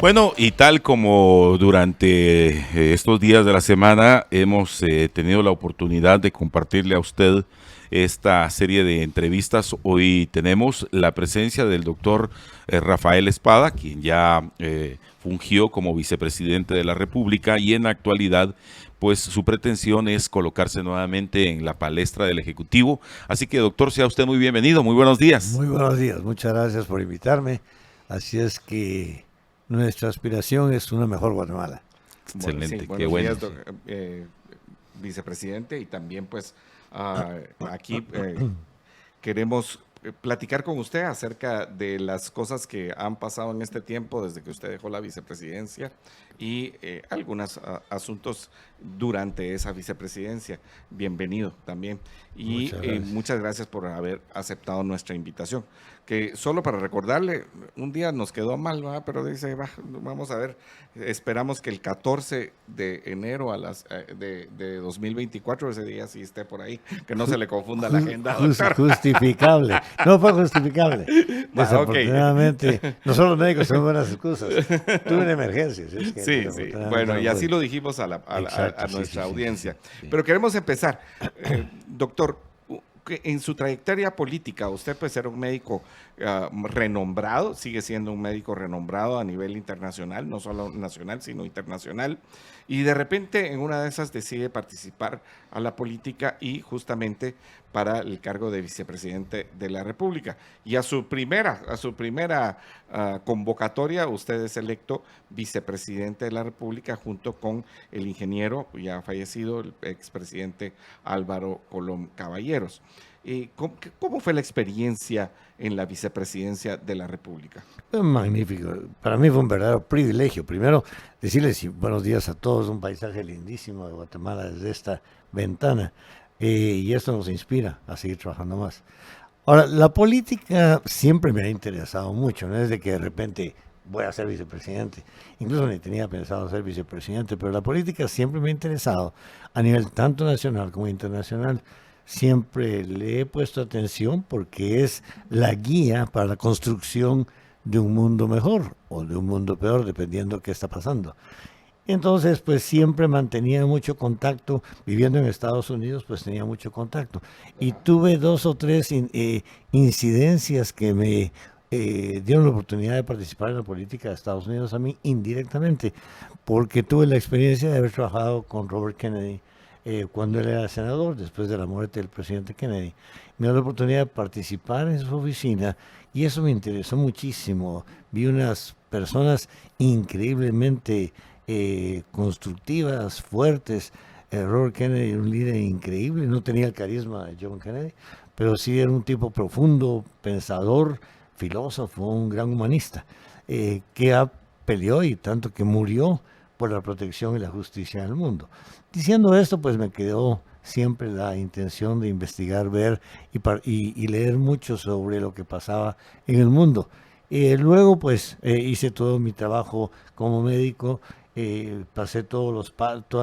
Bueno, y tal como durante estos días de la semana hemos tenido la oportunidad de compartirle a usted esta serie de entrevistas, hoy tenemos la presencia del doctor Rafael Espada, quien ya fungió como vicepresidente de la República y en la actualidad pues su pretensión es colocarse nuevamente en la palestra del Ejecutivo. Así que, doctor, sea usted muy bienvenido, muy buenos días. Muy buenos días, muchas gracias por invitarme. Así es que nuestra aspiración es una mejor Guatemala. Excelente, Sí, qué buenos bueno. días, vicepresidente, y también pues aquí queremos platicar con usted acerca de las cosas que han pasado en este tiempo desde que usted dejó la vicepresidencia y algunos asuntos durante esa vicepresidencia. Bienvenido también. Y muchas gracias por haber aceptado nuestra invitación. Que solo para recordarle, un día nos quedó mal, ¿verdad? Pero dice, vamos a ver, esperamos que el 14 de enero de 2024, ese día sí esté por ahí, que no se le confunda la agenda, doctor. Justificable, no fue justificable. Okay. Desafortunadamente, nosotros los médicos tenemos buenas excusas. Tuve una emergencia. Es que Sí. Bueno, y así lo dijimos a nuestra audiencia. Sí. Pero queremos empezar. Doctor, en su trayectoria política, usted pues era un médico renombrado, sigue siendo un médico renombrado a nivel internacional, no solo nacional, sino internacional, y de repente en una de esas decide participar a la política y justamente para el cargo de vicepresidente de la República. Y a su primera convocatoria, usted es electo vicepresidente de la República junto con el ingeniero ya fallecido, el expresidente Álvaro Colom Caballeros. ¿Cómo fue la experiencia en la vicepresidencia de la República? Magnífico. Para mí fue un verdadero privilegio. Primero, decirles buenos días a todos, un paisaje lindísimo de Guatemala desde esta ventana. Y esto nos inspira a seguir trabajando más. Ahora, la política siempre me ha interesado mucho, no es de que de repente voy a ser vicepresidente, incluso ni tenía pensado ser vicepresidente, pero la política siempre me ha interesado a nivel tanto nacional como internacional. Siempre le he puesto atención porque es la guía para la construcción de un mundo mejor o de un mundo peor, dependiendo qué está pasando. Entonces, pues siempre mantenía mucho contacto, viviendo en Estados Unidos, pues tenía mucho contacto. Y tuve 2 o 3 incidencias que me dieron la oportunidad de participar en la política de Estados Unidos a mí indirectamente, porque tuve la experiencia de haber trabajado con Robert Kennedy cuando él era senador, después de la muerte del presidente Kennedy. Me dio la oportunidad de participar en su oficina y eso me interesó muchísimo. Vi unas personas increíblemente constructivas, fuertes. Robert Kennedy era un líder increíble, no tenía el carisma de John Kennedy, pero sí era un tipo profundo, pensador, filósofo, un gran humanista, que peleó y tanto que murió por la protección y la justicia del mundo. Diciendo esto, pues me quedó siempre la intención de investigar, ver y leer mucho sobre lo que pasaba en el mundo. Luego, pues, hice todo mi trabajo como médico, pasé todas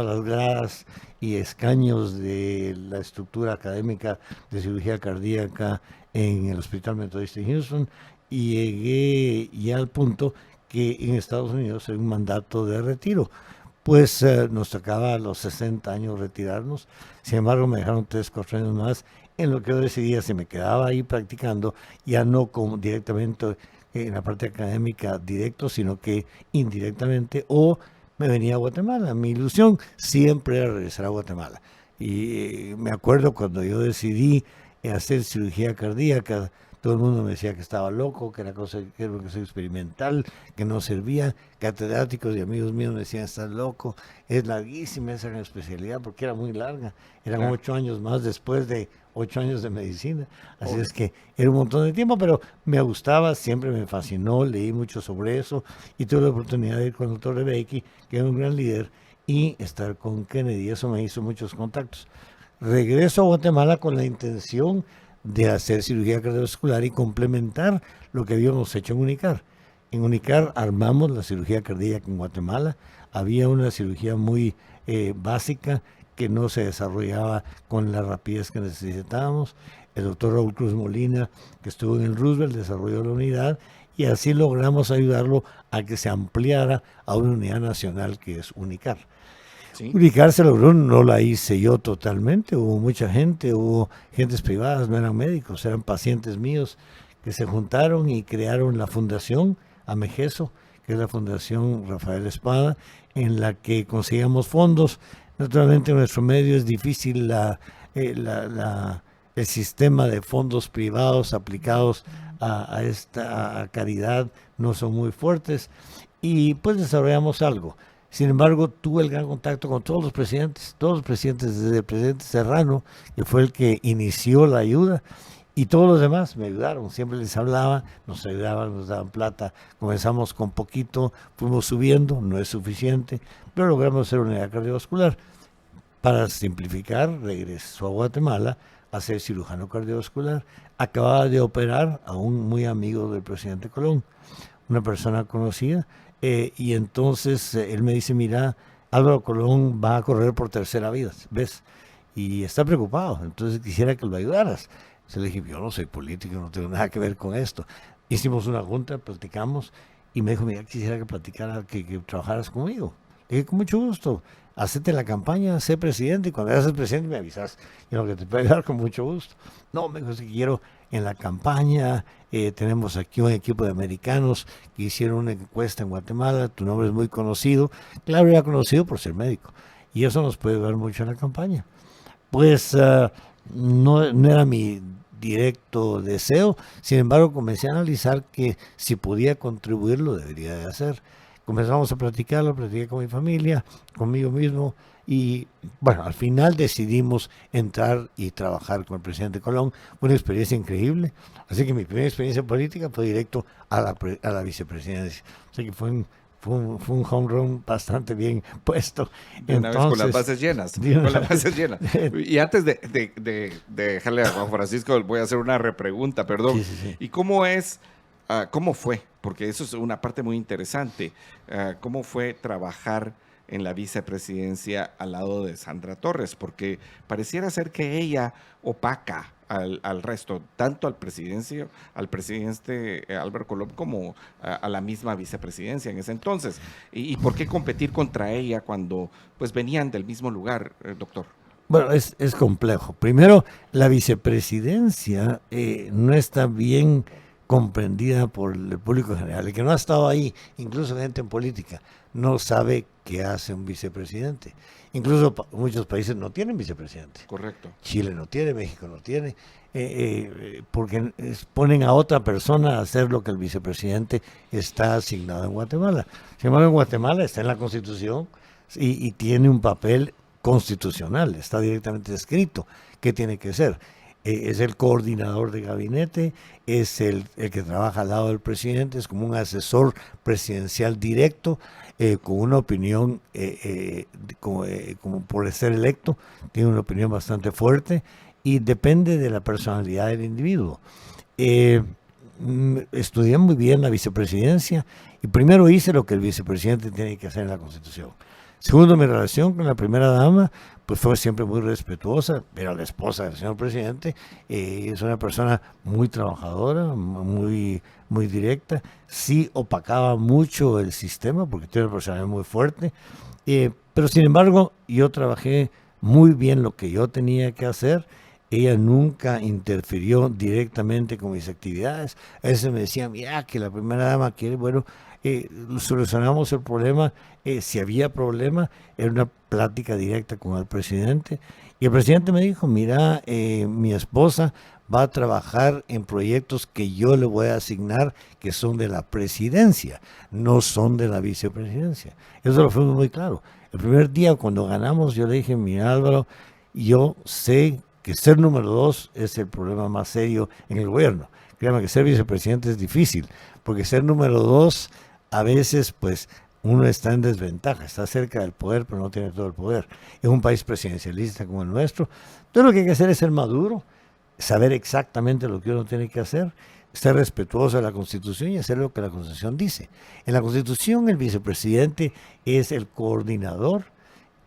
las gradas y escaños de la estructura académica de cirugía cardíaca en el Hospital Metodista de Houston y llegué ya al punto que en Estados Unidos hay un mandato de retiro. Pues nos tocaba a los 60 años retirarnos, sin embargo me dejaron 3, 4 años más, en lo que yo decidía si me quedaba ahí practicando, ya no como directamente en la parte académica directo, sino que indirectamente, o me venía a Guatemala. Mi ilusión siempre era regresar a Guatemala. Y me acuerdo cuando yo decidí hacer cirugía cardíaca, todo el mundo me decía que estaba loco, que era una cosa experimental, que no servía. Catedráticos y amigos míos me decían, estás loco, es larguísima esa especialidad, porque era muy larga. Eran 8 años más después de 8 años de medicina. Así es que era un montón de tiempo, pero me gustaba, siempre me fascinó, leí mucho sobre eso y tuve la oportunidad de ir con el doctor Rebecki, que era un gran líder, y estar con Kennedy. Eso me hizo muchos contactos. Regreso a Guatemala con la intención de hacer cirugía cardiovascular y complementar lo que habíamos hecho en UNICAR. En UNICAR armamos la cirugía cardíaca en Guatemala. Había una cirugía muy básica que no se desarrollaba con la rapidez que necesitábamos. El doctor Raúl Cruz Molina, que estuvo en el Roosevelt, desarrolló la unidad y así logramos ayudarlo a que se ampliara a una unidad nacional que es UNICAR. Sí. UNICAR se logró, no la hice yo totalmente, hubo mucha gente, hubo gentes privadas, no eran médicos, eran pacientes míos que se juntaron y crearon la fundación Amegeso, que es la Fundación Rafael Espada, en la que conseguíamos fondos. Naturalmente en nuestro medio es difícil el sistema de fondos privados aplicados a esta caridad, no son muy fuertes, y pues desarrollamos algo. Sin embargo, tuve el gran contacto con todos los presidentes, desde el presidente Serrano, que fue el que inició la ayuda, y todos los demás me ayudaron, siempre les hablaba, nos ayudaban, nos daban plata. Comenzamos con poquito, fuimos subiendo, no es suficiente, pero logramos hacer una unidad cardiovascular. Para simplificar, regresó a Guatemala a ser cirujano cardiovascular. Acababa de operar a un muy amigo del presidente Colón, una persona conocida, y entonces él me dice, mira, Álvaro Colón va a correr por tercera vez, ¿ves? Y está preocupado, entonces quisiera que lo ayudaras. Se le dije, yo no soy político, no tengo nada que ver con esto. Hicimos una junta, platicamos, y me dijo, mira, quisiera que platicara, que trabajaras conmigo. Le dije, con mucho gusto, hacete la campaña, sé presidente, y cuando seas presidente me avisas, y lo que te puede dar con mucho gusto. No, me dijo, si quiero en la campaña, tenemos aquí un equipo de americanos que hicieron una encuesta en Guatemala, tu nombre es muy conocido, claro, era conocido por ser médico, y eso nos puede dar mucho en la campaña. Pues no era mi directo deseo, sin embargo comencé a analizar que si podía contribuir lo debería de hacer. Comenzamos a platicarlo, platiqué con mi familia, conmigo mismo, y bueno, al final decidimos entrar y trabajar con el presidente Colón. Fue una experiencia increíble, así que mi primera experiencia política fue directo a la vicepresidencia, así que fue un home run bastante bien puesto. De una vez con las bases llenas. Y antes de dejarle a Juan Francisco, voy a hacer una repregunta, perdón. Sí. ¿Y cómo fue? Porque eso es una parte muy interesante. ¿Cómo fue trabajar en la vicepresidencia al lado de Sandra Torres? Porque pareciera ser que ella opaca al resto, tanto al presidente Álvaro Colón como a la misma vicepresidencia en ese entonces. ¿Y por qué competir contra ella cuando pues venían del mismo lugar, doctor? Bueno, es complejo. Primero, la vicepresidencia no está bien comprendida por el público general. El que no ha estado ahí, incluso gente en política, no sabe qué hace un vicepresidente. Incluso muchos países no tienen vicepresidente. Correcto. Chile no tiene, México no tiene, porque ponen a otra persona a hacer lo que el vicepresidente está asignado en Guatemala. Sin embargo, en Guatemala está en la Constitución y tiene un papel constitucional, está directamente escrito qué tiene que ser. Es el coordinador de gabinete, es el que trabaja al lado del presidente, es como un asesor presidencial directo, con una opinión, como por ser electo, tiene una opinión bastante fuerte y depende de la personalidad del individuo. Estudié muy bien la vicepresidencia y primero hice lo que el vicepresidente tiene que hacer en la Constitución. Segundo, mi relación con la primera dama pues fue siempre muy respetuosa, era la esposa del señor presidente, es una persona muy trabajadora, muy directa, sí opacaba mucho el sistema porque tiene una personalidad muy fuerte, pero sin embargo yo trabajé muy bien lo que yo tenía que hacer. Ella nunca interfirió directamente con mis actividades. A veces me decía, mira, que la primera dama quiere, bueno, solucionamos el problema. Si había problema, era una plática directa con el presidente. Y el presidente me dijo, mira, mi esposa va a trabajar en proyectos que yo le voy a asignar, que son de la presidencia, no son de la vicepresidencia. Eso lo fue muy claro. El primer día cuando ganamos, yo le dije, mira Álvaro, yo sé que ser número 2 es el problema más serio en el gobierno. Créame que ser vicepresidente es difícil, porque ser número 2 a veces pues uno está en desventaja, está cerca del poder pero no tiene todo el poder. Es un país presidencialista como el nuestro. Entonces lo que hay que hacer es ser maduro, saber exactamente lo que uno tiene que hacer, ser respetuoso de la Constitución y hacer lo que la Constitución dice. En la Constitución el vicepresidente es el coordinador,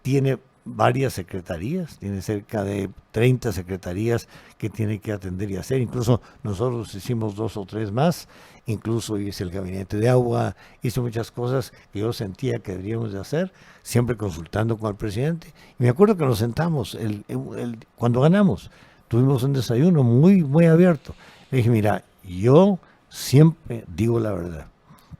tiene varias secretarías, tiene cerca de 30 secretarías que tiene que atender y hacer. Incluso nosotros hicimos 2 o 3 más, incluso hice el gabinete de agua, hice muchas cosas que yo sentía que deberíamos de hacer, siempre consultando con el presidente. Y me acuerdo que nos sentamos, cuando ganamos, tuvimos un desayuno muy, muy abierto. Le dije, mira, yo siempre digo la verdad.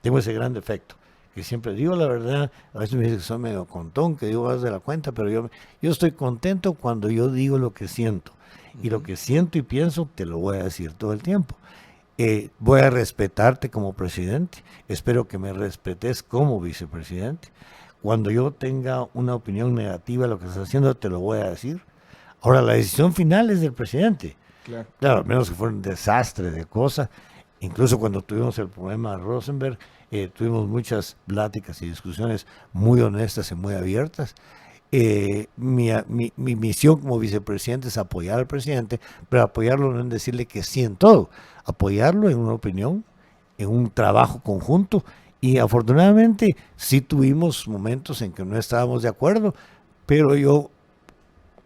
Tengo ese gran defecto, que siempre digo la verdad. A veces me dicen que soy medio contón, que digo más de la cuenta, pero yo estoy contento cuando yo digo lo que siento. Y lo que siento y pienso te lo voy a decir todo el tiempo. Voy a respetarte como presidente. Espero que me respetes como vicepresidente. Cuando yo tenga una opinión negativa de lo que estás haciendo, te lo voy a decir. Ahora, la decisión final es del presidente. Claro, al menos que fue un desastre de cosas. Incluso cuando tuvimos el problema de Rosenberg, tuvimos muchas pláticas y discusiones muy honestas y muy abiertas. Mi misión como vicepresidente es apoyar al presidente, pero apoyarlo no en decirle que sí en todo, apoyarlo en una opinión, en un trabajo conjunto. Y afortunadamente sí tuvimos momentos en que no estábamos de acuerdo, pero yo,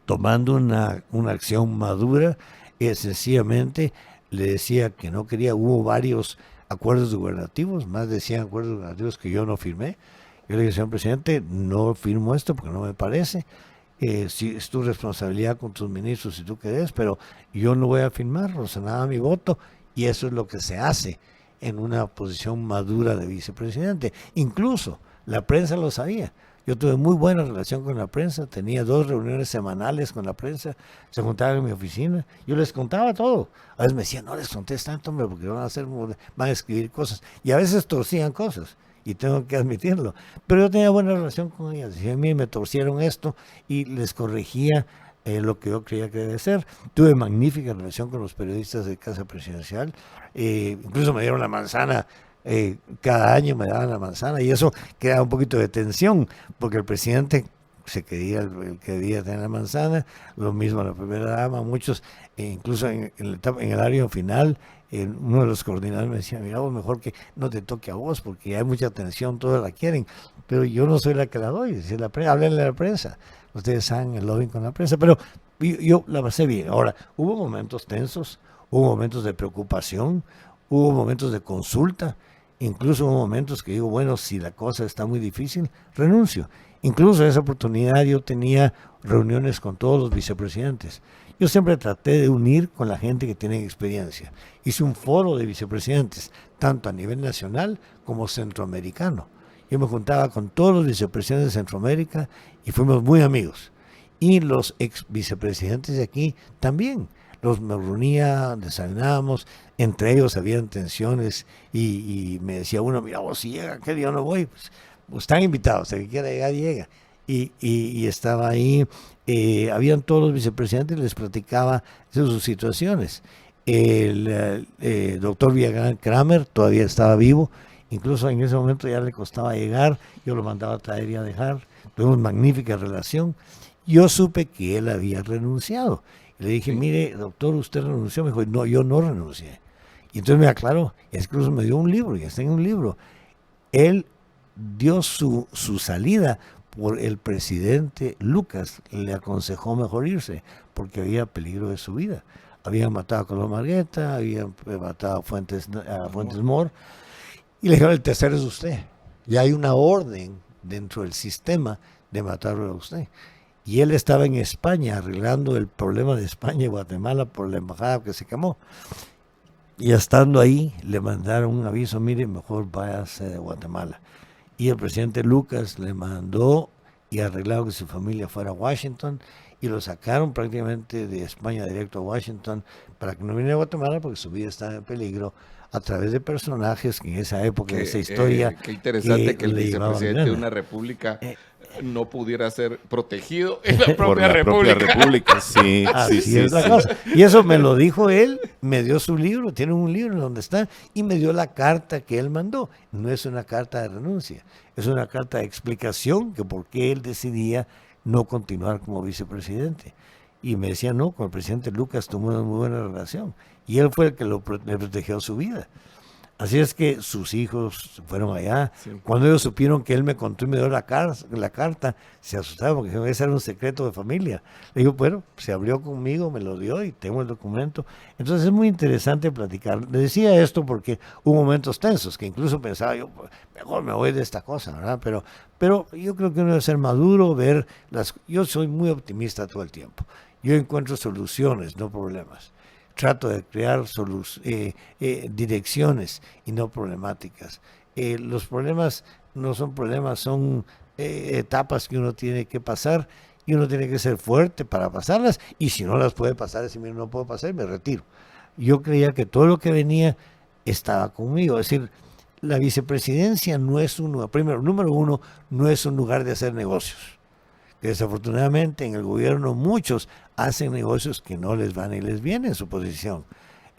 tomando una acción madura, sencillamente le decía que no quería. Hubo varios acuerdos gubernativos, más de 100 acuerdos gubernativos que yo no firmé. Yo le dije, señor presidente, no firmo esto porque no me parece. Si es tu responsabilidad con tus ministros si tú querés, pero yo no voy a firmar, razonaba mi voto, y eso es lo que se hace en una posición madura de vicepresidente. Incluso la prensa lo sabía. Yo tuve muy buena relación con la prensa, tenía 2 reuniones semanales con la prensa, se juntaban en mi oficina, yo les contaba todo. A veces me decían, no les contés tanto, hombre, porque van a escribir cosas, y a veces torcían cosas, y tengo que admitirlo. Pero yo tenía buena relación con ellas, decía, mire, me torcieron esto, y les corregía lo que yo creía que debe ser. Tuve magnífica relación con los periodistas de Casa Presidencial, incluso me dieron la manzana. Cada año me daban la manzana, y eso quedaba un poquito de tensión porque el presidente se quería el que debía tener la manzana, lo mismo la primera dama, muchos, incluso en el área final, uno de los coordinadores me decía, mira, vos mejor que no te toque a vos porque hay mucha tensión, todos la quieren, pero yo no soy la que la doy, decía la prensa, háblenle a la prensa, ustedes saben el lobbying con la prensa, pero yo la pasé bien. Ahora, hubo momentos tensos, hubo momentos de preocupación, hubo momentos de consulta, incluso hubo momentos que digo, bueno, si la cosa está muy difícil, renuncio. Incluso en esa oportunidad yo tenía reuniones con todos los vicepresidentes. Yo siempre traté de unir con la gente que tiene experiencia. Hice un foro de vicepresidentes, tanto a nivel nacional como centroamericano. Yo me juntaba con todos los vicepresidentes de Centroamérica y fuimos muy amigos. Y los ex vicepresidentes de aquí también. Me reunía, desayunábamos, entre ellos habían tensiones y me decía uno, mira, vos si llega, ¿qué día no voy? Pues están invitados, el que quiera llegar, llega. Y estaba ahí, habían todos los vicepresidentes, les platicaba de sus situaciones. El doctor Villagrán Kramer todavía estaba vivo, incluso en ese momento ya le costaba llegar, yo lo mandaba a traer y a dejar, tuvimos magnífica relación. Yo supe que él había renunciado. Le dije, mire, doctor, usted renunció. Me dijo, no, yo no renuncié. Y entonces me aclaró, incluso me dio un libro, y está en un libro. Él dio su salida por el presidente Lucas, le aconsejó mejor irse, porque había peligro de su vida. Habían matado a Colón Margueta, habían matado a Fuentes Mohr, y le dijeron, el tercero es usted. Ya hay una orden dentro del sistema de matarlo a usted. Y él estaba en España arreglando el problema de España y Guatemala por la embajada que se quemó. Y estando ahí, le mandaron un aviso, mire, mejor váyase de Guatemala. Y el presidente Lucas le mandó y arreglaron que su familia fuera a Washington y lo sacaron prácticamente de España directo a Washington para que no viniera a Guatemala porque su vida estaba en peligro a través de personajes que en esa época, en esa historia... Qué interesante que el vicepresidente de una república... no pudiera ser protegido en la propia república. Sí, es la cosa. Y eso me lo dijo él, me dio su libro, tiene un libro donde está, y me dio la carta que él mandó. No es una carta de renuncia, es una carta de explicación que por qué él decidía no continuar como vicepresidente. Y me decía, no, con el presidente Lucas tuvo una muy buena relación, y él fue el que le protegió su vida. Así es que sus hijos fueron allá. Sí. Cuando ellos supieron que él me contó y me dio la carta, se asustaron porque dijeron, ese era un secreto de familia. Le digo, bueno, se abrió conmigo, me lo dio y tengo el documento. Entonces es muy interesante platicar. Le decía esto porque hubo momentos tensos, que incluso pensaba yo, pues, mejor me voy de esta cosa, ¿verdad? Pero yo creo que uno debe ser maduro, ver las... Yo soy muy optimista todo el tiempo. Yo encuentro soluciones, no problemas. Trato de crear direcciones y no problemáticas. Los problemas no son problemas, son etapas que uno tiene que pasar y uno tiene que ser fuerte para pasarlas, y si no las puede pasar, si no puedo pasar, me retiro. Yo creía que todo lo que venía estaba conmigo, es decir, la vicepresidencia no es un lugar, primero, número uno, no es un lugar de hacer negocios. Desafortunadamente en el gobierno muchos hacen negocios que no les van y les viene en su posición.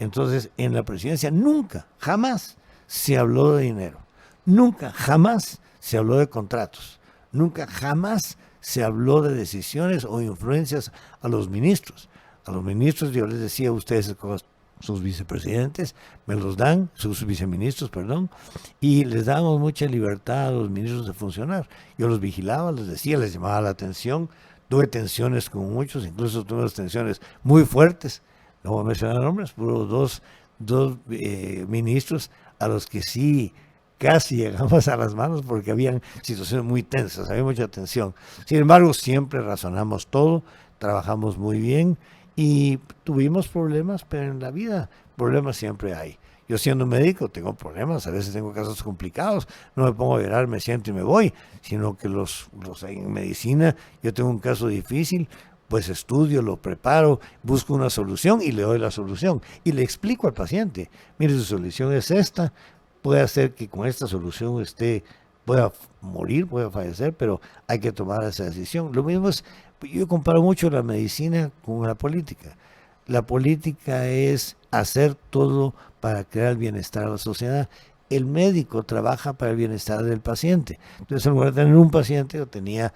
Entonces en la presidencia nunca, jamás se habló de dinero. Nunca, jamás se habló de contratos. Nunca, jamás se habló de decisiones o influencias a los ministros. A los ministros yo les decía a ustedes, sus vicepresidentes, me los dan, sus viceministros, perdón, y les damos mucha libertad a los ministros de funcionar. Yo los vigilaba, les decía, les llamaba la atención, tuve tensiones con muchos, incluso tuve unas tensiones muy fuertes, no voy a mencionar nombres, pero dos ministros a los que sí casi llegamos a las manos porque habían situaciones muy tensas, había mucha tensión. Sin embargo, siempre razonamos todo, trabajamos muy bien, y tuvimos problemas, pero en la vida problemas siempre hay. Yo siendo médico tengo problemas, a veces tengo casos complicados, no me pongo a llorar, me siento y me voy, sino que en medicina yo tengo un caso difícil, pues estudio, lo preparo, busco una solución y le doy la solución. Y le explico al paciente, mire, su solución es esta, puede hacer que con esta solución usted pueda morir, pueda fallecer, pero hay que tomar esa decisión. Lo mismo es, yo comparo mucho la medicina con la política. La política es hacer todo para crear bienestar a la sociedad. El médico trabaja para el bienestar del paciente. Entonces, en lugar de tener un paciente, yo tenía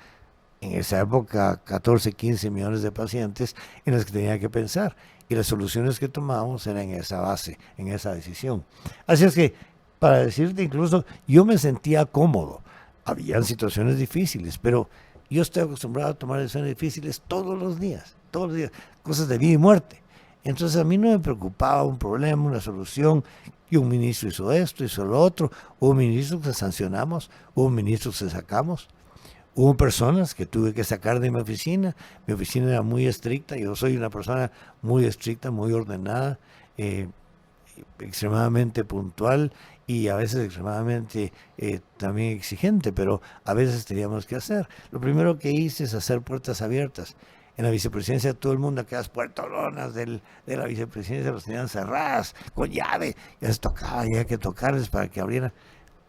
en esa época 14, 15 millones de pacientes en los que tenía que pensar. Y las soluciones que tomábamos eran en esa base, en esa decisión. Así es que, para decirte, incluso yo me sentía cómodo. Habían situaciones difíciles, pero yo estoy acostumbrado a tomar decisiones difíciles todos los días, cosas de vida y muerte. Entonces a mí no me preocupaba un problema, una solución, y un ministro hizo esto, hizo lo otro, hubo ministros que sancionamos, hubo ministros que sacamos, hubo personas que tuve que sacar de mi oficina era muy estricta, yo soy una persona muy estricta, muy ordenada, extremadamente puntual y a veces extremadamente también exigente, pero a veces teníamos que hacer. Lo primero que hice es hacer puertas abiertas. En la vicepresidencia todo el mundo, aquellas puertolonas de la vicepresidencia las tenían cerradas, con llave, ya les tocaba, ya hay que tocarles para que abrieran.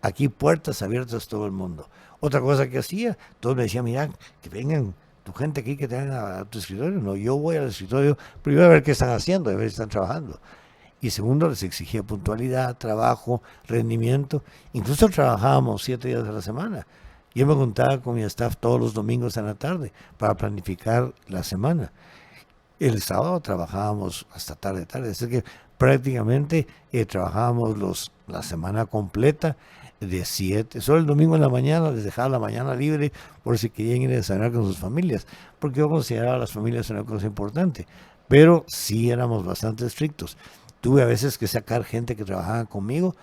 Aquí puertas abiertas todo el mundo. Otra cosa que hacía, todos me decían, mira, que vengan tu gente aquí, que te vengan a tu escritorio. No, yo voy al escritorio primero a ver qué están haciendo, a ver si están trabajando. Y segundo, les exigía puntualidad, trabajo, rendimiento. Incluso trabajábamos 7 días a la semana. Yo me juntaba con mi staff todos los domingos en la tarde para planificar la semana. El sábado trabajábamos hasta tarde. Así que prácticamente trabajábamos la semana completa de 7. Solo el domingo en la mañana les dejaba la mañana libre por si querían ir a desayunar con sus familias. Porque yo consideraba a las familias una cosa importante. Pero sí éramos bastante estrictos. Tuve a veces que sacar gente que trabajaba conmigo,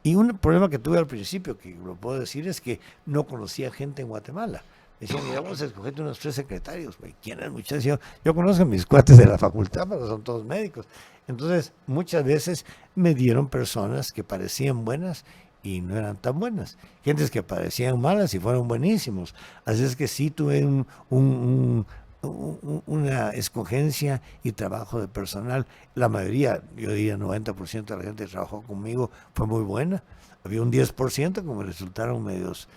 y un problema que tuve al principio, que lo puedo decir, es que no conocía gente en Guatemala. Decían, mira, vamos a escoger unos 3 secretarios. ¿Quién es, muchachos? Yo conozco a mis cuates de la facultad, pero son todos médicos. Entonces, muchas veces me dieron personas que parecían buenas y no eran tan buenas. Gentes que parecían malas y fueron buenísimos. Así es que sí tuve una escogencia y trabajo de personal. La mayoría, yo diría 90% de la gente que trabajó conmigo fue muy buena. Había un 10% que me resultaron medios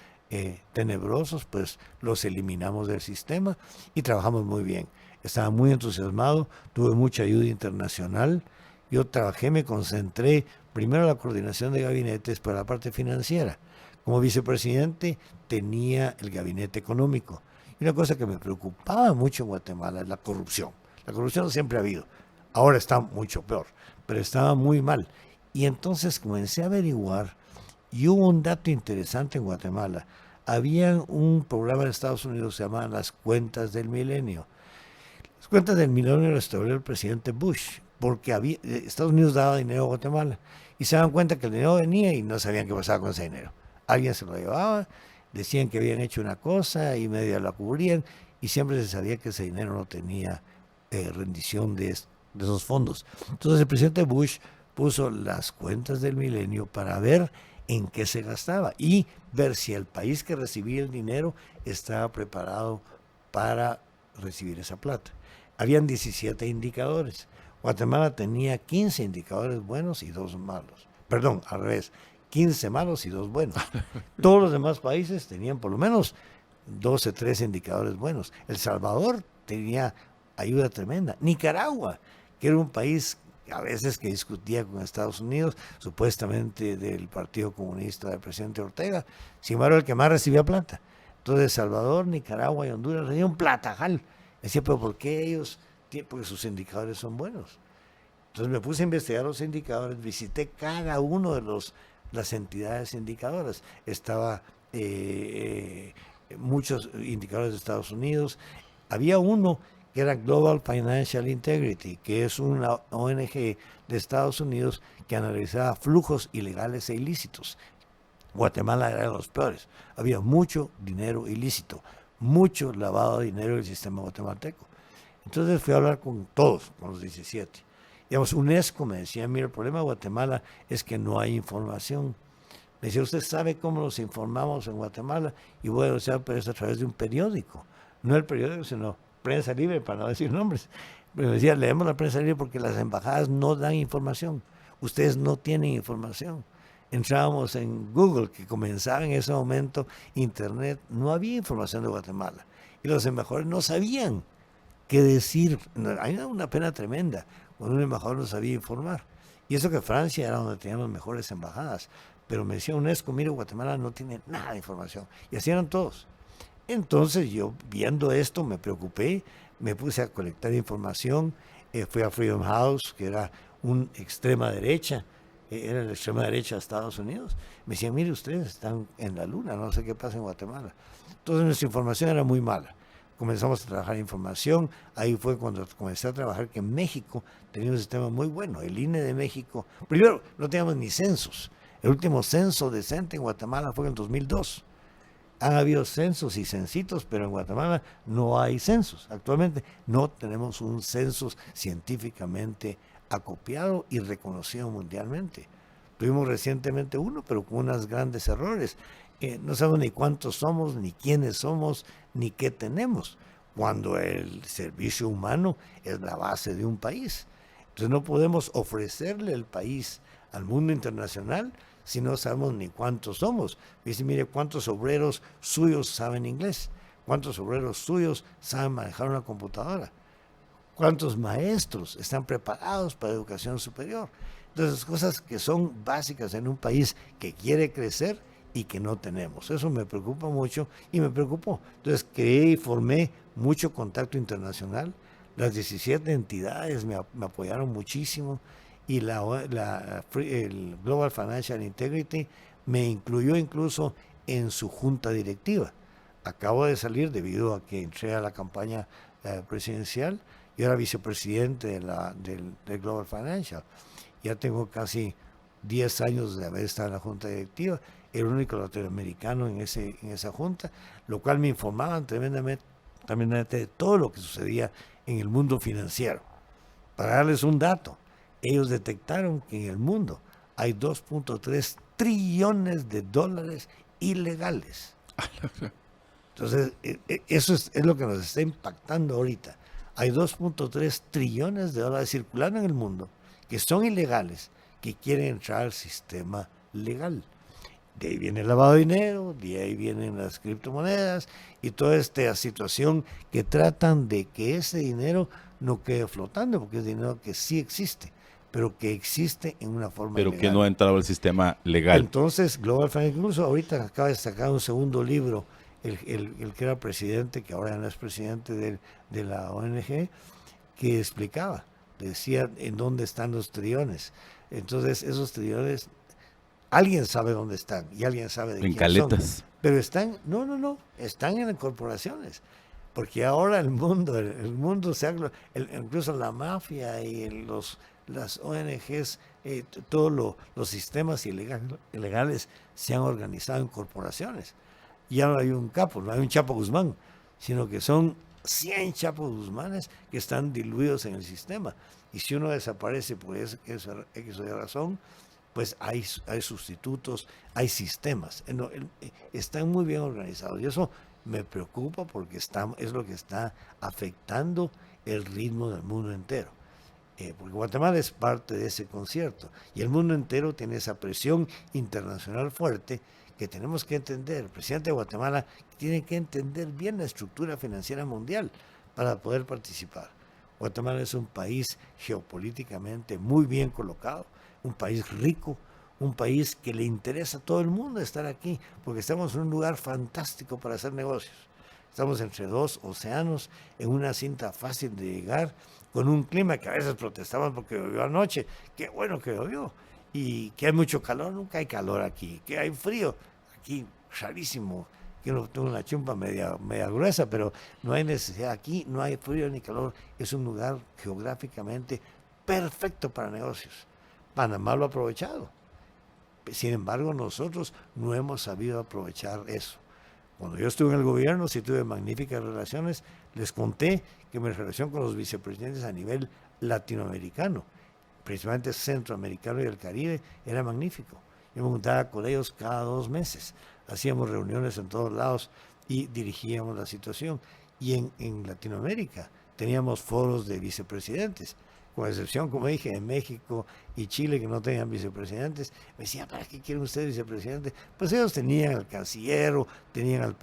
tenebrosos, pues los eliminamos del sistema y trabajamos muy bien. Estaba muy entusiasmado, tuve mucha ayuda internacional. Yo trabajé, me concentré primero en la coordinación de gabinetes para la parte financiera. Como vicepresidente tenía el gabinete económico. Y una cosa que me preocupaba mucho en Guatemala es la corrupción. La corrupción siempre ha habido. Ahora está mucho peor, pero estaba muy mal. Y entonces comencé a averiguar y hubo un dato interesante en Guatemala. Había un programa en Estados Unidos que se llamaba las cuentas del milenio. Las cuentas del milenio lo estableció el presidente Bush, porque Estados Unidos daba dinero a Guatemala y se daban cuenta que el dinero venía y no sabían qué pasaba con ese dinero. Alguien se lo llevaba, decían que habían hecho una cosa y medio la cubrían y siempre se sabía que ese dinero no tenía rendición de esos fondos. Entonces el presidente Bush puso las cuentas del milenio para ver en qué se gastaba y ver si el país que recibía el dinero estaba preparado para recibir esa plata. Habían 17 indicadores. Guatemala tenía 15 indicadores buenos y 2 malos. Perdón, al revés, 15 malos y 2 buenos. Todos los demás países tenían por lo menos 12, 13 indicadores buenos. El Salvador tenía ayuda tremenda. Nicaragua, que era un país a veces que discutía con Estados Unidos, supuestamente del Partido Comunista del presidente Ortega, sin embargo el que más recibía plata. Entonces Salvador, Nicaragua y Honduras recibían un platajal. Decía, pero ¿por qué ellos? Porque sus indicadores son buenos. Entonces me puse a investigar los indicadores, visité cada uno de las entidades indicadoras. Estaba muchos indicadores de Estados Unidos. Había uno que era Global Financial Integrity, que es una ONG de Estados Unidos que analizaba flujos ilegales e ilícitos. Guatemala era de los peores. Había mucho dinero ilícito, mucho lavado de dinero del sistema guatemalteco. Entonces fui a hablar con todos, con los 17. Digamos, UNESCO me decía, mira, el problema de Guatemala es que no hay información. Me decía, ¿usted sabe cómo nos informamos en Guatemala? Y bueno, o sea, pero es a través de un periódico. No el periódico, sino prensa libre, para no decir nombres. Pero me decía, leemos la prensa libre porque las embajadas no dan información. Ustedes no tienen información. Entrábamos en Google, que comenzaba en ese momento Internet, no había información de Guatemala. Y los embajadores no sabían qué decir. Hay una pena tremenda cuando un embajador no sabía informar. Y eso que Francia era donde teníamos mejores embajadas. Pero me decía UNESCO, mire, Guatemala no tiene nada de información. Y así eran todos. Entonces yo, viendo esto, me preocupé, me puse a colectar información, fui a Freedom House, que era una extrema derecha, era la extrema derecha de Estados Unidos. Me decían, mire, ustedes están en la luna, no sé qué pasa en Guatemala. Entonces nuestra información era muy mala. Comenzamos a trabajar información, ahí fue cuando comencé a trabajar que en México tenía un sistema muy bueno, el INE de México. Primero, no teníamos ni censos. El último censo decente en Guatemala fue en el 2002. Han habido censos y censitos, pero en Guatemala no hay censos. Actualmente no tenemos un censo científicamente acopiado y reconocido mundialmente. Tuvimos recientemente uno, pero con unos grandes errores. No sabemos ni cuántos somos, ni quiénes somos, ni qué tenemos, cuando el servicio humano es la base de un país. Entonces no podemos ofrecerle el país al mundo internacional si no sabemos ni cuántos somos. Dice, mire, ¿cuántos obreros suyos saben inglés? ¿Cuántos obreros suyos saben manejar una computadora? ¿Cuántos maestros están preparados para educación superior? Entonces, cosas que son básicas en un país que quiere crecer y que no tenemos. Eso me preocupa mucho y me preocupó. Entonces, creé y formé mucho contacto internacional. Las 17 entidades me apoyaron muchísimo. Y el Global Financial Integrity me incluyó incluso en su junta directiva. Acabo de salir debido a que entré a la campaña presidencial. Yo era vicepresidente del Global Financial. Ya tengo casi 10 años de haber estado en la junta directiva. Era el único latinoamericano en esa junta, lo cual me informaban tremendamente de todo lo que sucedía en el mundo financiero. Para darles un dato, ellos detectaron que en el mundo hay 2.3 trillones de dólares ilegales. Entonces, eso es lo que nos está impactando ahorita. Hay 2.3 trillones de dólares circulando en el mundo que son ilegales, que quieren entrar al sistema legal. De ahí viene el lavado de dinero, de ahí vienen las criptomonedas y toda esta situación que tratan de que ese dinero no quede flotando, porque es dinero que sí existe, pero que existe en una forma pero legal. que no ha entrado al sistema legal. Entonces, Global Financial, incluso ahorita acaba de sacar un segundo libro, el que era presidente, que ahora no es presidente de la ONG, que explicaba decía en dónde están los trillones. Entonces esos trillones, alguien sabe dónde están y alguien sabe de En quién caletas. son. Pero están, no, están en las corporaciones. Porque ahora el mundo incluso la mafia y las ONGs, todos los sistemas ilegales se han organizado en corporaciones. Ya no hay un capo, no hay un Chapo Guzmán, sino que son 100 Chapos Guzmanes que están diluidos en el sistema. Y si uno desaparece por X o Y razón, pues hay sustitutos, hay sistemas. Están muy bien organizados. Y eso me preocupa porque es lo que está afectando el ritmo del mundo entero. Porque Guatemala es parte de ese concierto. Y el mundo entero tiene esa presión internacional fuerte que tenemos que entender. El presidente de Guatemala tiene que entender bien la estructura financiera mundial para poder participar. Guatemala es un país geopolíticamente muy bien colocado, un país rico, un país que le interesa a todo el mundo estar aquí, porque estamos en un lugar fantástico para hacer negocios. Estamos entre dos océanos, en una cinta fácil de llegar, con un clima que a veces protestaban porque llovió anoche. Qué bueno que llovió. Y que hay mucho calor, nunca hay calor aquí. Que hay frío, aquí rarísimo. Que no tengo una chumpa media gruesa, pero no hay necesidad. Aquí no hay frío ni calor. Es un lugar geográficamente perfecto para negocios. Panamá lo ha aprovechado. Sin embargo, nosotros no hemos sabido aprovechar eso. Cuando yo estuve en el gobierno, sí tuve magníficas relaciones. Les conté que mi relación con los vicepresidentes a nivel latinoamericano, principalmente centroamericano y del Caribe, era magnífico. Yo me juntaba con ellos cada 2 meses. Hacíamos reuniones en todos lados y dirigíamos la situación. Y en Latinoamérica teníamos foros de vicepresidentes, con excepción, como dije, de México y Chile, que no tenían vicepresidentes. Me decían, ¿para qué quieren ustedes vicepresidentes? Pues ellos tenían al canciller, tenían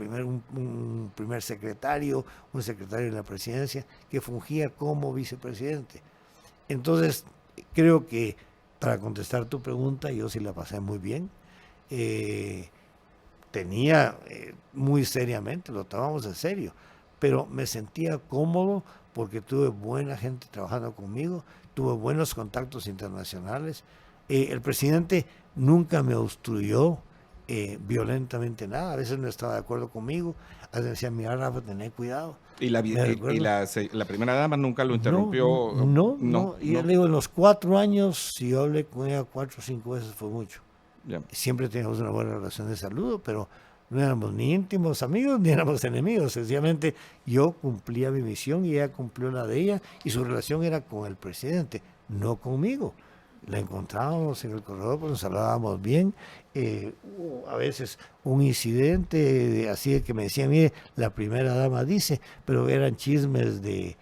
un primer secretario, un secretario de la presidencia, que fungía como vicepresidente. Entonces, creo que, para contestar tu pregunta, yo sí la pasé muy bien. Tenía muy seriamente, lo tomamos en serio, pero me sentía cómodo porque tuve buena gente trabajando conmigo, tuve buenos contactos internacionales. El presidente nunca me obstruyó violentamente nada, a veces no estaba de acuerdo conmigo, a veces decía, mira, Rafa, tener cuidado. ¿Y la primera dama nunca lo interrumpió? No. Y yo le digo, en los 4 años, si yo hablé con ella 4 o 5 veces fue mucho. Yeah. Siempre teníamos una buena relación de saludo, pero no éramos ni íntimos amigos ni éramos enemigos. Sencillamente yo cumplía mi misión y ella cumplió la de ella, y su relación era con el presidente, no conmigo. La encontrábamos en el corredor, pues nos hablábamos bien. A veces un incidente así de que me decía, mire, la primera dama dice, pero eran chismes de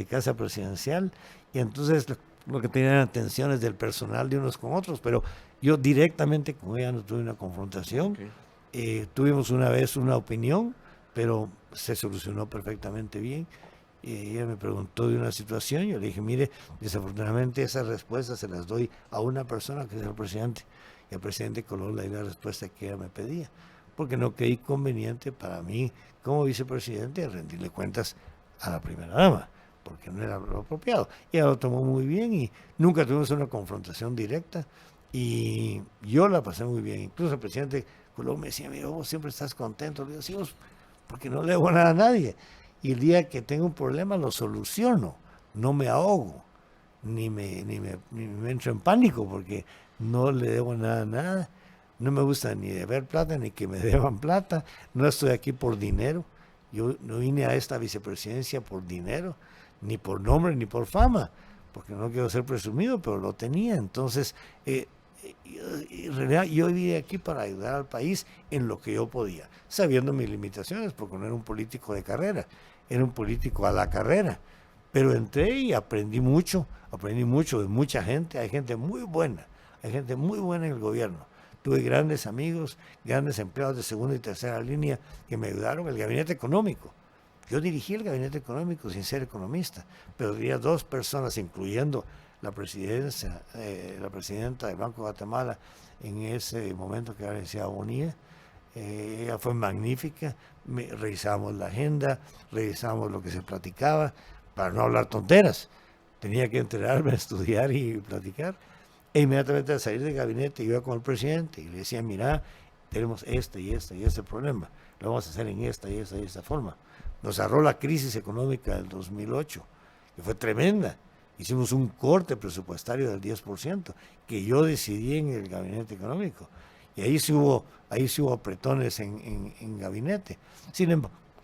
casa presidencial, y entonces lo que tenían eran tensiones del personal de unos con otros, pero yo directamente con ella no tuve una confrontación. Okay. Tuvimos una vez una opinión, pero se solucionó perfectamente bien. Ella me preguntó de una situación, yo le dije, mire, desafortunadamente esas respuestas se las doy a una persona que es el presidente. Y el presidente coló la respuesta que ella me pedía, porque no creí conveniente para mí como vicepresidente rendirle cuentas a la primera dama, porque no era lo apropiado. Y ella lo tomó muy bien y nunca tuvimos una confrontación directa, y yo la pasé muy bien. Incluso el presidente Colón me decía, mira, vos siempre estás contento. Le digo, sí, vos, porque no le debo nada a nadie. Y el día que tengo un problema lo soluciono, no me ahogo, ni me entro en pánico, porque no le debo nada a nada. No me gusta ni deber plata, ni que me deban plata. No estoy aquí por dinero. Yo no vine a esta vicepresidencia por dinero, ni por nombre, ni por fama, porque no quiero ser presumido, pero lo tenía. Entonces, en realidad yo vine aquí para ayudar al país en lo que yo podía, sabiendo mis limitaciones, porque no era un político de carrera, era un político a la carrera. Pero entré y aprendí mucho de mucha gente. Hay gente muy buena en el gobierno. Tuve grandes amigos, grandes empleados de segunda y tercera línea que me ayudaron. El gabinete económico. Yo dirigí el gabinete económico sin ser economista, pero había 2 personas, incluyendo la presidenta del Banco de Guatemala en ese momento, que era la licenciada Bonilla. Ella fue magnífica. Revisamos la agenda, revisamos lo que se platicaba, para no hablar tonteras, tenía que enterarme, estudiar y platicar. E inmediatamente al salir del gabinete iba con el presidente y le decía, mira, tenemos este problema, lo vamos a hacer en esta y esta forma. Nos agarró la crisis económica del 2008, que fue tremenda. Hicimos un corte presupuestario del 10%, que yo decidí en el gabinete económico. Y ahí sí hubo apretones en gabinete. Sin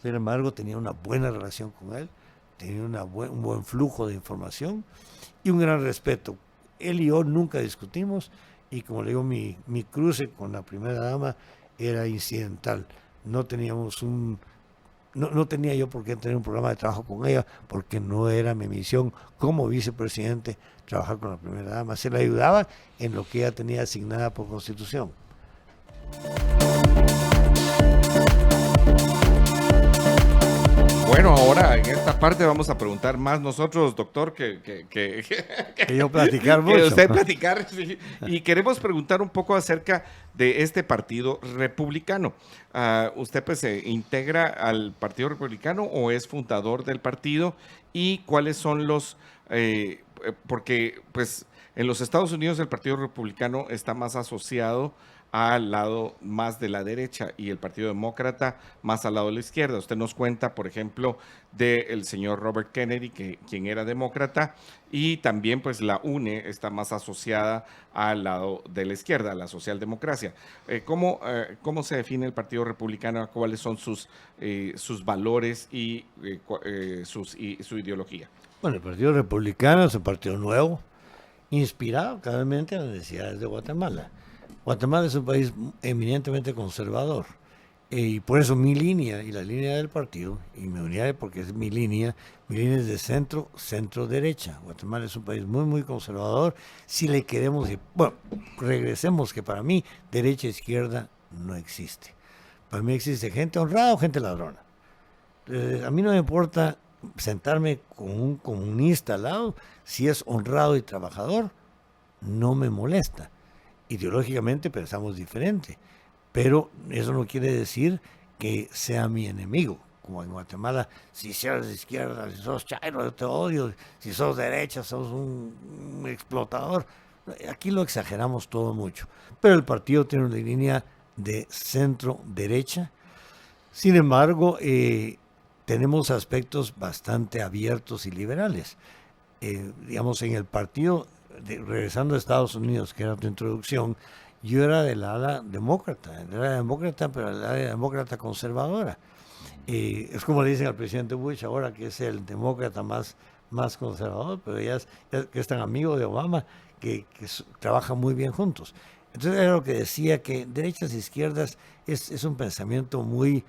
embargo, tenía una buena relación con él, tenía un buen flujo de información y un gran respeto. Él y yo nunca discutimos y, como le digo, mi cruce con la primera dama era incidental. No teníamos no tenía yo por qué tener un programa de trabajo con ella, porque no era mi misión como vicepresidente trabajar con la primera dama. Se le ayudaba en lo que ella tenía asignada por Constitución. Bueno, ahora en esta parte vamos a preguntar más nosotros, doctor, que yo platicar mucho. Que usted platicar, sí. Y queremos preguntar un poco acerca de este partido republicano. ¿Usted pues se integra al Partido Republicano o es fundador del partido? ¿Y cuáles son los...? Porque pues en los Estados Unidos el Partido Republicano está más asociado al lado más de la derecha y el Partido Demócrata más al lado de la izquierda. Usted nos cuenta, por ejemplo, del señor Robert Kennedy, quien era demócrata, y también pues la UNE está más asociada al lado de la izquierda, a la socialdemocracia. ¿Cómo se define el Partido Republicano? ¿Cuáles son sus valores y su ideología? Bueno, el Partido Republicano es un partido nuevo, inspirado claramente en las necesidades de Guatemala. Guatemala es un país eminentemente conservador y por eso mi línea y la línea del partido, y me uniré porque es mi línea es de centro-derecha. Guatemala es un país muy, muy conservador. Si le queremos, bueno, regresemos que para mí derecha-izquierda no existe. Para mí existe gente honrada o gente ladrona. A mí no me importa sentarme con un comunista al lado, si es honrado y trabajador, no me molesta. Ideológicamente pensamos diferente, pero eso no quiere decir que sea mi enemigo. Como en Guatemala, si eres de izquierda, si sos chairo, yo te odio, si sos derecha, sos un explotador. Aquí lo exageramos todo mucho, pero el partido tiene una línea de centro-derecha. Sin embargo, tenemos aspectos bastante abiertos y liberales. Digamos, en el partido, regresando a Estados Unidos, que era tu introducción, yo era del ala demócrata, pero del ala demócrata conservadora. Es como le dicen al presidente Bush ahora, que es el demócrata más conservador, pero que es tan amigo de Obama, que trabajan muy bien juntos. Entonces era lo que decía, que derechas e izquierdas es un pensamiento muy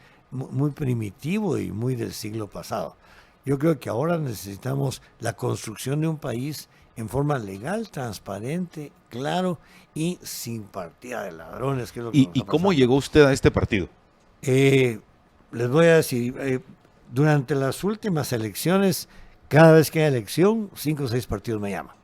primitivo y muy del siglo pasado. Yo creo que ahora necesitamos la construcción de un país en forma legal, transparente, claro y sin partida de ladrones. Que es lo que ¿Y cómo llegó usted a este partido? Les voy a decir, durante las últimas elecciones, cada vez que hay elección, 5 o 6 partidos me llaman.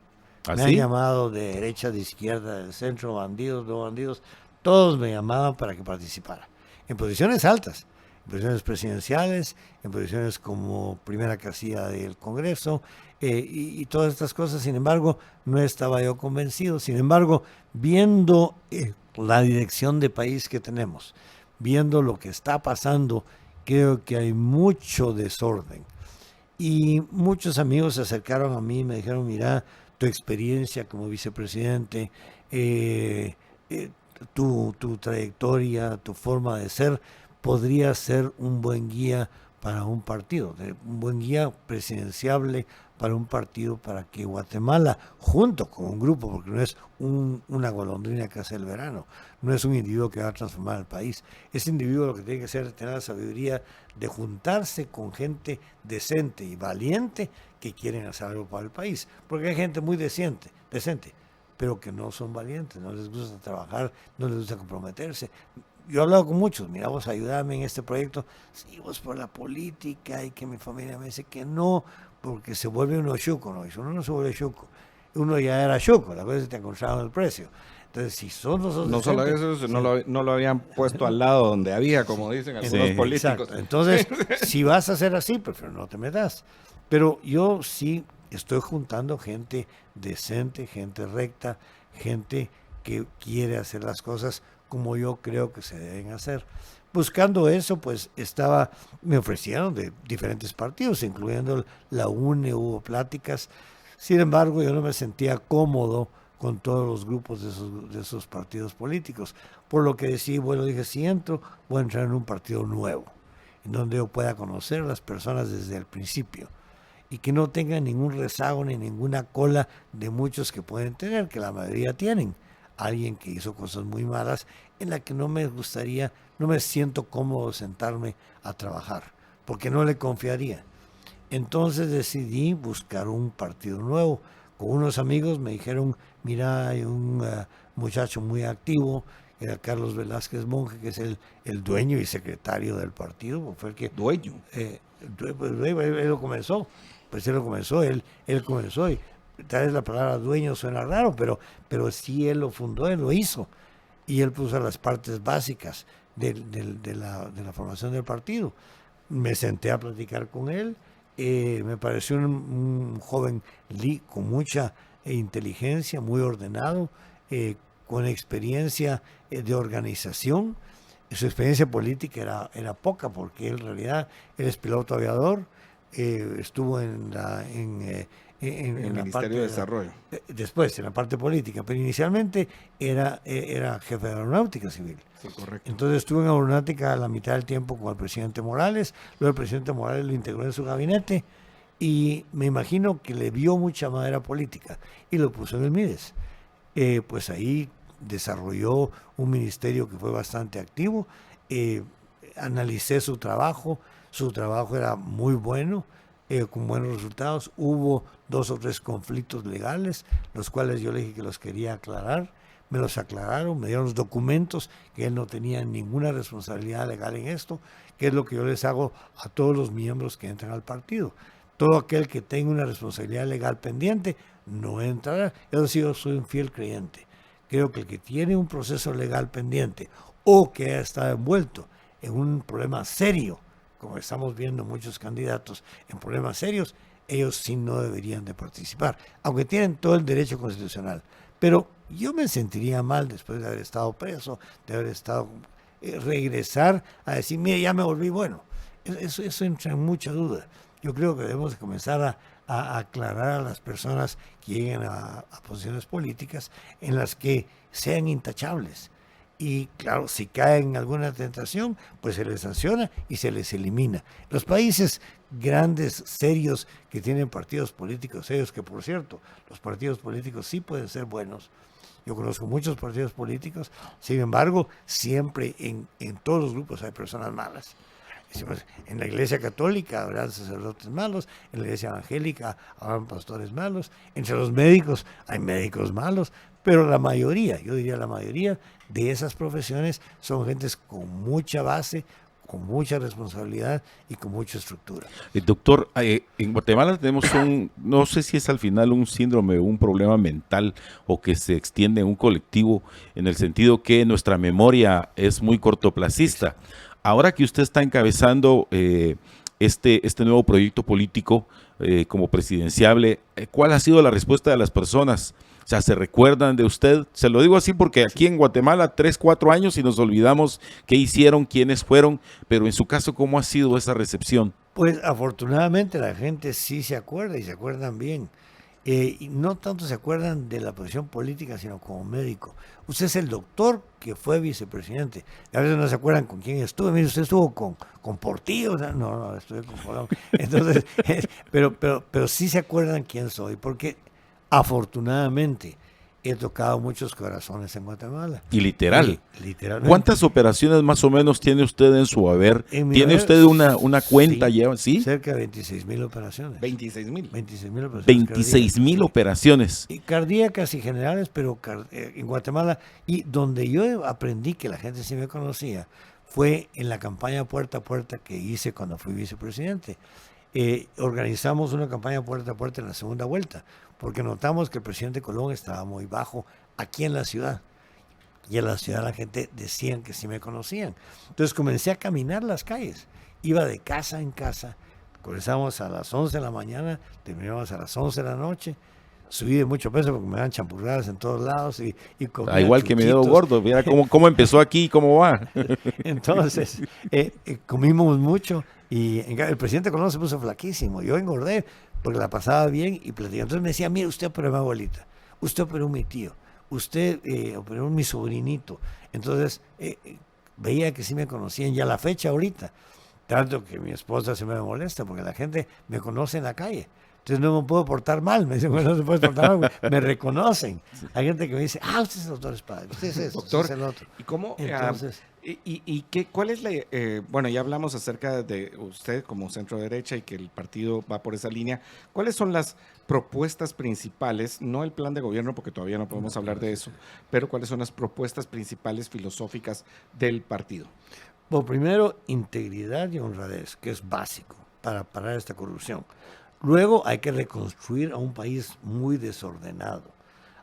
¿Ah, me sí? han llamado de derecha, de izquierda, del centro, bandidos, no bandidos, todos me llamaban para que participara. En posiciones altas, en posiciones presidenciales, en posiciones como primera casilla del Congreso, y todas estas cosas. Sin embargo, no estaba yo convencido. Sin embargo, viendo la dirección de país que tenemos, viendo lo que está pasando, creo que hay mucho desorden. Y muchos amigos se acercaron a mí y me dijeron, mira, tu experiencia como vicepresidente, tu trayectoria, tu forma de ser, podría ser un buen guía para un partido, un buen guía presidenciable para un partido, para que Guatemala, junto con un grupo, porque no es una golondrina que hace el verano, no es un individuo que va a transformar el país, ese individuo lo que tiene que hacer es tener la sabiduría de juntarse con gente decente y valiente que quieren hacer algo para el país, porque hay gente muy decente, pero que no son valientes, no les gusta trabajar, no les gusta comprometerse. Yo he hablado con muchos, mira, vos ayúdame en este proyecto, sí, vos por la política, y que mi familia me dice que no, porque se vuelve uno chuco, ¿no? Y si uno no se vuelve chuco, uno ya era chuco, la cosa es que te encontraron el precio. Entonces, si son nosotros... No solo eso, sí. no lo habían puesto al lado donde había, como dicen algunos políticos. Exacto. Entonces, si vas a hacer así, prefiero no te metas. Pero yo sí estoy juntando gente decente, gente recta, gente que quiere hacer las cosas como yo creo que se deben hacer. Buscando eso, pues me ofrecieron de diferentes partidos, incluyendo la UNE, hubo pláticas. Sin embargo, yo no me sentía cómodo con todos los grupos de esos partidos políticos. Por lo que dije, si entro, voy a entrar en un partido nuevo, en donde yo pueda conocer a las personas desde el principio y que no tengan ningún rezago ni ninguna cola de muchos que pueden tener, que la mayoría tienen. Alguien que hizo cosas muy malas en la que no me siento cómodo sentarme a trabajar, porque no le confiaría. Entonces decidí buscar un partido nuevo. Con unos amigos me dijeron, mira, hay un muchacho muy activo, era Carlos Velázquez Monge, que es el dueño y secretario del partido. Fue el que, ¿Dueño? Él lo comenzó, él comenzó y tal vez la palabra dueño suena raro, pero sí él lo fundó, él lo hizo. Y él puso las partes básicas de la formación del partido. Me senté a platicar con él. Me pareció un joven con mucha inteligencia, muy ordenado, con experiencia de organización. Su experiencia política era poca, porque en realidad él es piloto aviador, estuvo en el la Ministerio parte de Desarrollo. Después, en la parte política, pero inicialmente era jefe de aeronáutica civil. Sí, correcto. Entonces estuvo en aeronáutica la mitad del tiempo con el presidente Morales, luego el presidente Morales lo integró en su gabinete y me imagino que le vio mucha madera política y lo puso en el MIDES. Pues ahí desarrolló un ministerio que fue bastante activo, analicé su trabajo era muy bueno, con buenos resultados. Hubo 2 o 3 conflictos legales, los cuales yo le dije que los quería aclarar. Me los aclararon, me dieron los documentos, que él no tenía ninguna responsabilidad legal en esto, que es lo que yo les hago a todos los miembros que entran al partido. Todo aquel que tenga una responsabilidad legal pendiente no entrará. Yo soy un fiel creyente. Creo que el que tiene un proceso legal pendiente o que ha estado envuelto en un problema serio, como estamos viendo muchos candidatos en problemas serios, ellos sí no deberían de participar, aunque tienen todo el derecho constitucional. Pero yo me sentiría mal después de haber estado preso, de haber estado, regresar a decir, mire, ya me volví bueno. Eso entra en mucha duda. Yo creo que debemos de comenzar a aclarar a las personas que lleguen a posiciones políticas en las que sean intachables. Y claro, si caen en alguna tentación, pues se les sanciona y se les elimina. Los países grandes, serios, que tienen partidos políticos serios, que por cierto, los partidos políticos sí pueden ser buenos. Yo conozco muchos partidos políticos, sin embargo, siempre en todos los grupos hay personas malas. En la iglesia católica habrá sacerdotes malos, en la iglesia evangélica habrán pastores malos, entre los médicos hay médicos malos, pero la mayoría, yo diría la mayoría de esas profesiones son gentes con mucha base, con mucha responsabilidad y con mucha estructura. Doctor, en Guatemala tenemos no sé si es al final un síndrome, un problema mental o que se extiende en un colectivo, en el sentido que nuestra memoria es muy cortoplacista. Ahora que usted está encabezando este nuevo proyecto político como presidenciable, ¿cuál ha sido la respuesta de las personas? O sea, ¿se recuerdan de usted? Se lo digo así porque aquí en Guatemala 3, 4 años y nos olvidamos qué hicieron, quiénes fueron, pero en su caso, ¿cómo ha sido esa recepción? Pues afortunadamente la gente sí se acuerda y se acuerdan bien. Y no tanto se acuerdan de la posición política, sino como médico. Usted es el doctor que fue vicepresidente. A veces no se acuerdan con quién estuvo. Mire, usted estuvo con Portillo. No, estuve con Colón. Entonces, pero sí se acuerdan quién soy, porque afortunadamente he tocado muchos corazones en Guatemala. Y literalmente. ¿Cuántas operaciones más o menos tiene usted en su haber? ¿Tiene usted una cuenta? Sí, ¿Sí? Cerca de 26,000 operaciones. 26,000. 26,000 operaciones. 26,000 operaciones. Y cardíacas y generales, pero en Guatemala. Y donde yo aprendí que la gente sí me conocía fue en la campaña puerta a puerta que hice cuando fui vicepresidente. Organizamos una campaña puerta a puerta en la segunda vuelta, porque notamos que el presidente Colón estaba muy bajo aquí en la ciudad. Y en la ciudad la gente decían que sí me conocían. Entonces comencé a caminar las calles. Iba de casa en casa, Comenzamos a las 11 de la mañana, terminamos a las 11 de la noche. Subí de mucho peso porque me dan champurradas en todos lados y comía igual que mi dedo chuchitos. gordo, mira cómo empezó aquí y cómo va. Entonces, comimos mucho y el presidente Colón se puso flaquísimo. Yo engordé porque la pasaba bien y platicaba. Entonces me decía, mire, usted operó a mi abuelita, usted operó a mi tío, usted operó a mi sobrinito. Entonces, veía que sí me conocían ya la fecha ahorita. Tanto que mi esposa se me molesta porque la gente me conoce en la calle. Entonces no me puedo portar mal. Me dicen, bueno, no se puede portar mal. Me reconocen. Hay gente que me dice, usted es el doctor Espada, usted es esto, Doctor, usted es el otro. ¿y cómo? Entonces, ¿Cuál es la? Bueno, ya hablamos acerca de usted como centro derecha y que el partido va por esa línea. ¿Cuáles son las propuestas principales? No el plan de gobierno, porque todavía no podemos hablar de eso, pero ¿cuáles son las propuestas principales filosóficas del partido? bueno, primero, integridad y honradez, que es básico para parar esta corrupción. Luego hay que reconstruir a un país muy desordenado.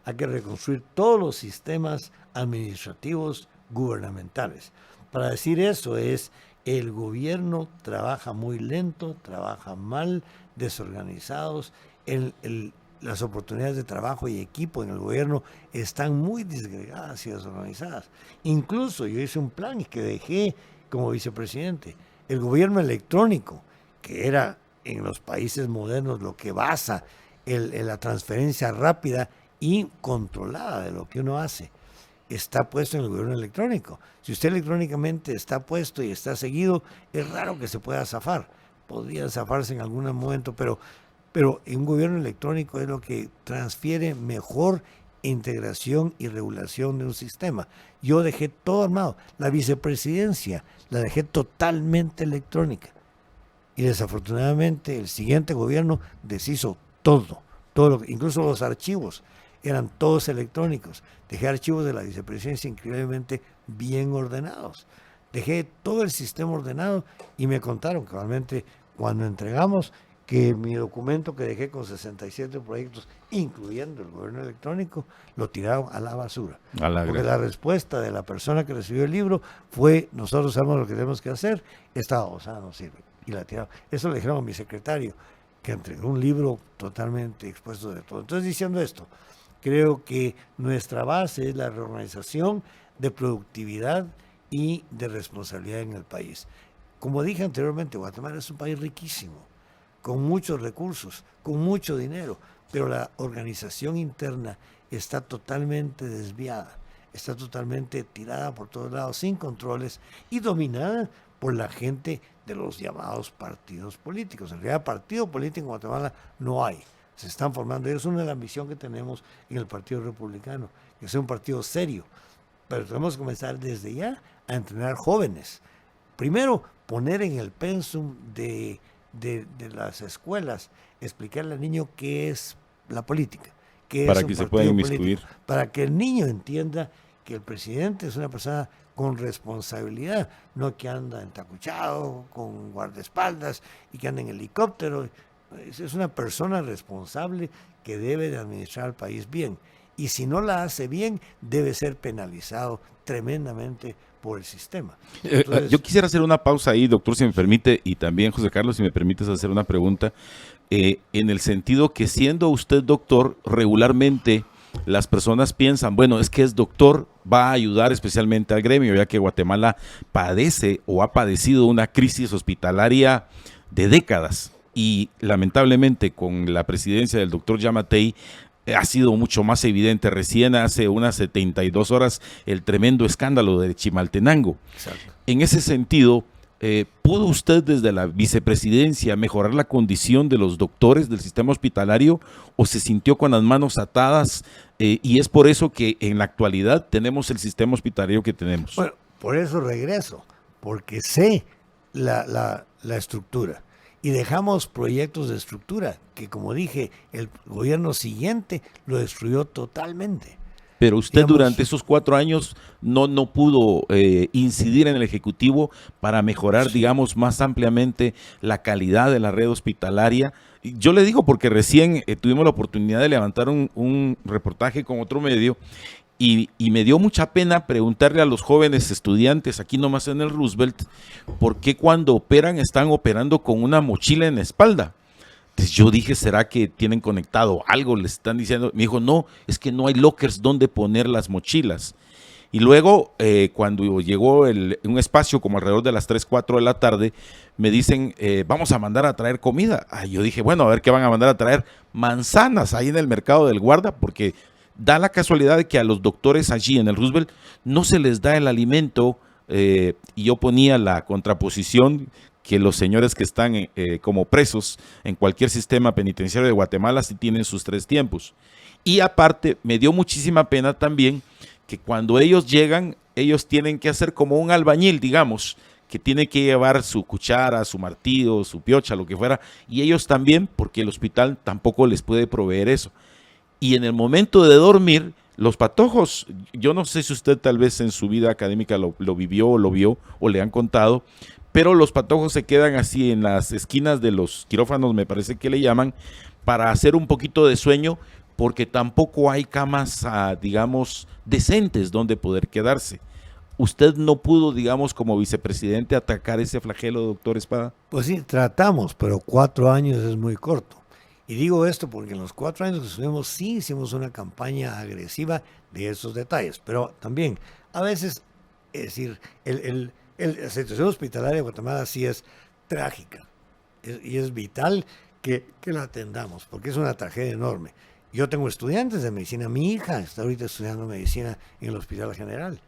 Hay que reconstruir todos los sistemas administrativos gubernamentales. Para decir eso es, el gobierno trabaja muy lento, trabaja mal, desorganizados, las oportunidades de trabajo y equipo en el gobierno están muy disgregadas y desorganizadas. Incluso yo hice un plan que dejé como vicepresidente, el gobierno electrónico, que era en los países modernos lo que basa la transferencia rápida y controlada de lo que uno hace, está puesto en el gobierno electrónico. Si usted electrónicamente está puesto y está seguido, es raro que se pueda zafar. Podría zafarse en algún momento, pero en un gobierno electrónico es lo que transfiere mejor integración y regulación de un sistema. Yo dejé todo armado. La vicepresidencia la dejé totalmente electrónica. Y desafortunadamente el siguiente gobierno deshizo todo, incluso los archivos eran todos electrónicos. Dejé archivos de la vicepresidencia increíblemente bien ordenados. Dejé todo el sistema ordenado y me contaron que realmente cuando entregamos que mi documento que dejé con 67 proyectos, incluyendo el gobierno electrónico, lo tiraron a la basura. Porque la respuesta de la persona que recibió el libro fue, nosotros sabemos lo que tenemos que hacer, esta babosada no sirve. Y la tiraron. Eso le dijeron a mi secretario, que entregó un libro totalmente expuesto de todo. Entonces, diciendo esto, creo que nuestra base es la reorganización de productividad y de responsabilidad en el país. Como dije anteriormente, Guatemala es un país riquísimo, con muchos recursos, con mucho dinero, pero la organización interna está totalmente desviada, está totalmente tirada por todos lados, sin controles y dominada por la gente de los llamados partidos políticos. En realidad, partido político en Guatemala no hay. Se están formando. Es una de las misiones que tenemos en el Partido Republicano, que sea un partido serio. Pero tenemos que comenzar desde ya a entrenar jóvenes. Primero, poner en el pensum de las escuelas, explicarle al niño qué es la política, qué para es un que se partido pueda político, inmiscuir. para que el niño entienda que el presidente es una persona con responsabilidad, no que anda entacuchado, con guardaespaldas y que anda en helicóptero. Es una persona responsable que debe de administrar el país bien. Y si no la hace bien, debe ser penalizado tremendamente por el sistema. Entonces, yo quisiera hacer una pausa ahí, doctor, si me permite, y también, José Carlos, si me permites hacer una pregunta, en el sentido que siendo usted doctor, regularmente las personas piensan, bueno, es que es doctor, va a ayudar especialmente al gremio, ya que Guatemala padece o ha padecido una crisis hospitalaria de décadas y lamentablemente con la presidencia del doctor Yamatei ha sido mucho más evidente. Recién hace unas 72 horas el tremendo escándalo de Chimaltenango. exacto. En ese sentido, ¿pudo usted desde la vicepresidencia mejorar la condición de los doctores del sistema hospitalario o se sintió con las manos atadas y es por eso que en la actualidad tenemos el sistema hospitalario que tenemos? Bueno, por eso regreso, porque sé la estructura y dejamos proyectos de estructura que, como dije, el gobierno siguiente lo destruyó totalmente. Pero usted Digamos, durante esos 4 años no pudo incidir en el Ejecutivo para mejorar, digamos, más ampliamente la calidad de la red hospitalaria. Yo le digo porque recién tuvimos la oportunidad de levantar un reportaje con otro medio Y me dio mucha pena preguntarle a los jóvenes estudiantes aquí nomás en el Roosevelt por qué cuando operan están operando con una mochila en la espalda. Entonces yo dije, ¿será que tienen conectado algo? Les están diciendo. Me dijo, no, es que no hay lockers donde poner las mochilas. Y luego, cuando llegó un espacio como alrededor de las 3, 4 de la tarde, me dicen, vamos a mandar a traer comida. Yo dije, bueno, a ver qué van a mandar a traer. Manzanas ahí en el mercado del Guarda, porque da la casualidad de que a los doctores allí en el Roosevelt no se les da el alimento. Y yo ponía la contraposición que los señores que están como presos en cualquier sistema penitenciario de Guatemala sí tienen sus 3 tiempos. Y aparte, me dio muchísima pena también que cuando ellos llegan, ellos tienen que hacer como un albañil, digamos, que tiene que llevar su cuchara, su martillo, su piocha, lo que fuera, y ellos también, porque el hospital tampoco les puede proveer eso. Y en el momento de dormir, los patojos, yo no sé si usted tal vez en su vida académica lo vivió o lo vio o le han contado, pero los patojos se quedan así en las esquinas de los quirófanos, me parece que le llaman, para hacer un poquito de sueño, porque tampoco hay camas, digamos, decentes donde poder quedarse. ¿Usted no pudo, digamos, como vicepresidente atacar ese flagelo, doctor Espada? Pues sí, tratamos, pero 4 años es muy corto. Y digo esto porque en los 4 años que estuvimos sí hicimos una campaña agresiva de esos detalles. Pero también, a veces, es decir, la situación hospitalaria de Guatemala sí es trágica. Y es vital que la atendamos, porque es una tragedia enorme. Yo tengo estudiantes de medicina. Mi hija está ahorita estudiando medicina en el Hospital General.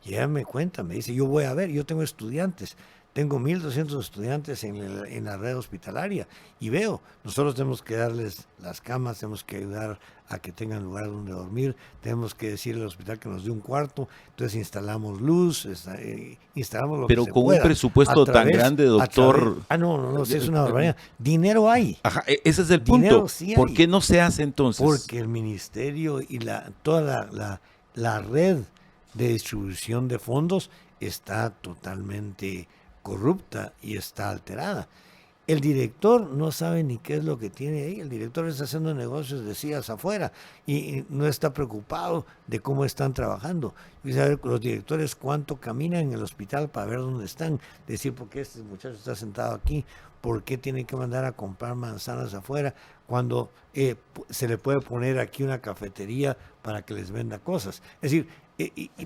Y ella me cuenta, me dice, yo tengo estudiantes. Tengo 1,200 estudiantes en la red hospitalaria y veo, nosotros tenemos que darles las camas, tenemos que ayudar a que tengan lugar donde dormir, tenemos que decirle al hospital que nos dé un cuarto, entonces instalamos luz, instalamos lo pero que se con pueda. Un presupuesto tan grande, doctor. No, sí, es una barbaridad. Dinero hay. Ajá, ese es el punto. Sí, ¿por qué no se hace entonces? Porque el ministerio y toda la red de distribución de fondos está totalmente corrupta y está alterada. El director no sabe ni qué es lo que tiene ahí. El director está haciendo negocios de sillas afuera y no está preocupado de cómo están trabajando. Y saber los directores cuánto caminan en el hospital para ver dónde están. Decir por qué este muchacho está sentado aquí, por qué tiene que mandar a comprar manzanas afuera cuando se le puede poner aquí una cafetería para que les venda cosas. Es decir,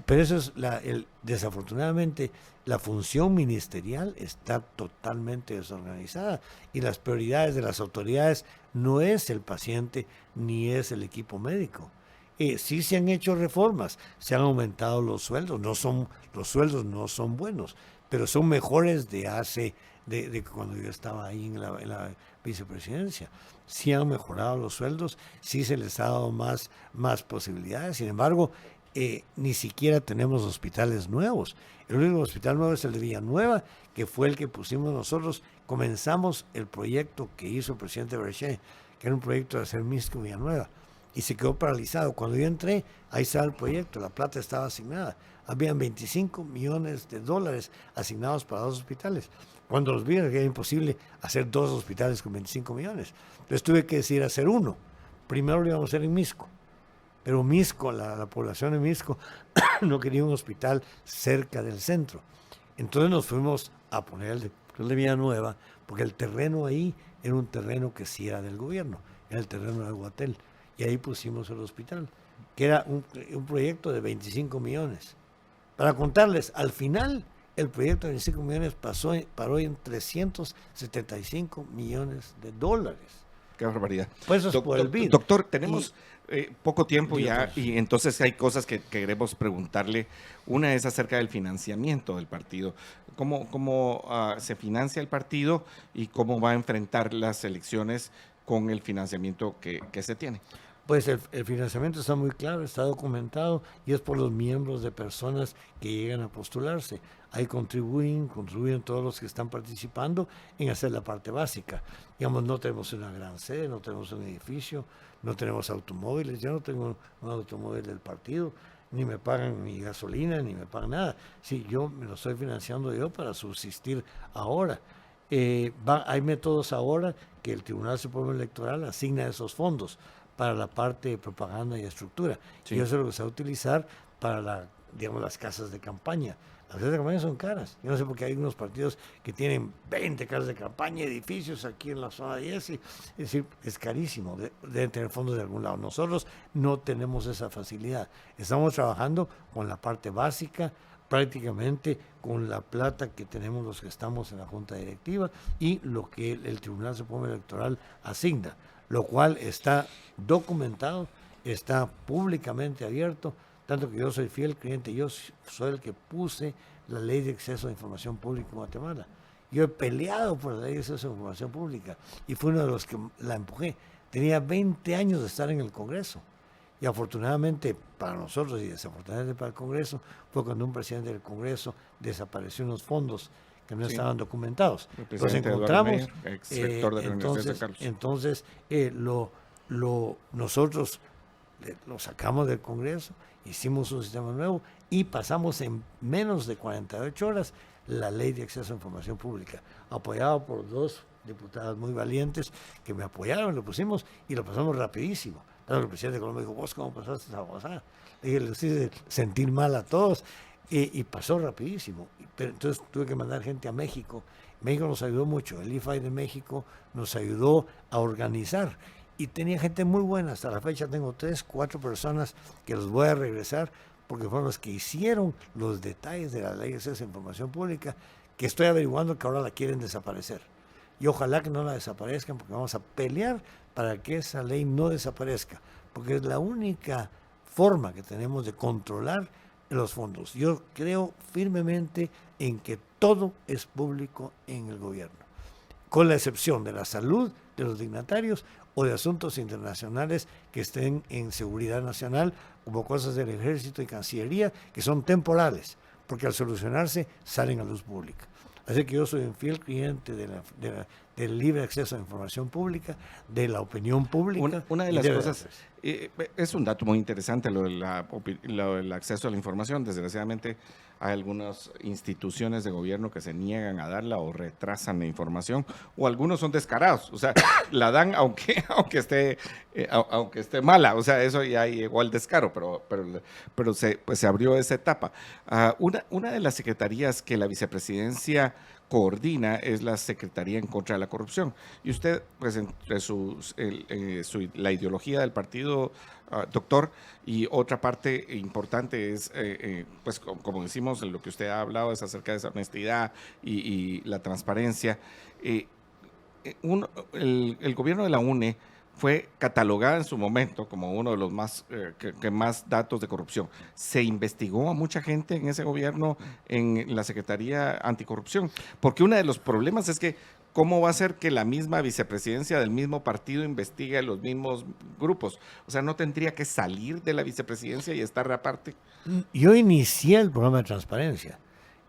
pero eso es desafortunadamente la función ministerial está totalmente desorganizada y las prioridades de las autoridades no es el paciente ni es el equipo médico. Sí se han hecho reformas, se han aumentado los sueldos, los sueldos no son buenos, pero son mejores de cuando yo estaba ahí en la vicepresidencia. Sí han mejorado los sueldos, sí se les ha dado más posibilidades, sin embargo, ni siquiera tenemos hospitales nuevos. El único hospital nuevo es el de Villanueva, que fue el que pusimos nosotros. Comenzamos el proyecto que hizo el presidente Berger, que era un proyecto de hacer Misco Villanueva, y se quedó paralizado. Cuando yo entré, ahí estaba el proyecto, la plata estaba asignada. Habían $25 millones asignados para 2 hospitales. Cuando los vi, era imposible hacer 2 hospitales con 25 millones. Entonces tuve que decidir hacer uno. Primero lo íbamos a hacer en Misco. Pero Misco, la población de Misco, no quería un hospital cerca del centro. Entonces nos fuimos a poner el de Villanueva, porque el terreno ahí era un terreno que sí era del gobierno, era el terreno de Guatel. Y ahí pusimos el hospital, que era un proyecto de 25 millones. Para contarles, al final el proyecto de 25 millones paró en $375 millones. Qué barbaridad. Pues eso es por el BID. Doctor, tenemos poco tiempo ya y entonces hay cosas que queremos preguntarle. Una es acerca del financiamiento del partido. ¿Cómo se financia el partido y cómo va a enfrentar las elecciones con el financiamiento que se tiene? Pues el financiamiento está muy claro, está documentado y es por los miembros de personas que llegan a postularse. Ahí contribuyen todos los que están participando en hacer la parte básica. Digamos, no tenemos una gran sede, no tenemos un edificio, no tenemos automóviles. Yo no tengo un automóvil del partido, ni me pagan mi gasolina, ni me pagan nada. Sí, yo me lo estoy financiando yo para subsistir ahora. Hay métodos ahora que el Tribunal Supremo Electoral asigna esos fondos para la parte de propaganda y estructura. Sí. Y eso es lo que se va a utilizar para las casas de campaña. Las casas de campaña son caras. Yo no sé por qué hay unos partidos que tienen 20 casas de campaña, edificios aquí en la zona 10. Es decir, es carísimo. Deben tener fondos de algún lado. Nosotros no tenemos esa facilidad. Estamos trabajando con la parte básica, prácticamente con la plata que tenemos los que estamos en la Junta Directiva y lo que el Tribunal Supremo Electoral asigna, lo cual está documentado, está públicamente abierto, tanto que yo soy fiel creyente, yo soy el que puse la ley de acceso a información pública en Guatemala. Yo he peleado por la ley de acceso a información pública y fui uno de los que la empujé. Tenía 20 años de estar en el Congreso. Y afortunadamente para nosotros y desafortunadamente para el Congreso, fue cuando un presidente del Congreso desapareció unos fondos que no estaban documentados. Los encontramos, entonces nosotros lo sacamos del Congreso, hicimos un sistema nuevo y pasamos en menos de 48 horas la ley de acceso a información pública, apoyado por 2 diputadas muy valientes que me apoyaron, lo pusimos y lo pasamos rapidísimo. El presidente de Colombia dijo, ¿vos cómo pasaste esa pasada? Le dije, les hice sentir mal a todos y pasó rapidísimo. Pero entonces tuve que mandar gente a México. México nos ayudó mucho, el IFAI de México nos ayudó a organizar y tenía gente muy buena. Hasta la fecha tengo 3, 4 personas que los voy a regresar porque fueron los que hicieron los detalles de la ley de acceso a información pública que estoy averiguando que ahora la quieren desaparecer. Y ojalá que no la desaparezcan porque vamos a pelear para que esa ley no desaparezca, porque es la única forma que tenemos de controlar los fondos. Yo creo firmemente en que todo es público en el gobierno, con la excepción de la salud de los dignatarios o de asuntos internacionales que estén en seguridad nacional, como cosas del ejército y cancillería, que son temporales, porque al solucionarse salen a luz pública. Así que yo soy un fiel cliente del libre acceso a la información pública, de la opinión pública. Una de las cosas, es un dato muy interesante lo del acceso a la información. Desgraciadamente hay algunas instituciones de gobierno que se niegan a darla o retrasan la información, o algunos son descarados, o sea, la dan aunque esté mala, o sea, eso ya llegó al descaro, pero se abrió esa etapa. Una de las secretarías que la vicepresidencia coordina es la Secretaría en contra de la corrupción. Y usted, pues entre la ideología del partido, doctor, y otra parte importante es, pues como decimos, lo que usted ha hablado es acerca de esa honestidad y la transparencia. El gobierno de la UNE fue catalogada en su momento como uno de los más que más datos de corrupción. ¿Se investigó a mucha gente en ese gobierno, en la Secretaría Anticorrupción? Porque uno de los problemas es que ¿cómo va a ser que la misma vicepresidencia del mismo partido investigue a los mismos grupos? O sea, ¿no tendría que salir de la vicepresidencia y estar aparte? Yo inicié el programa de transparencia.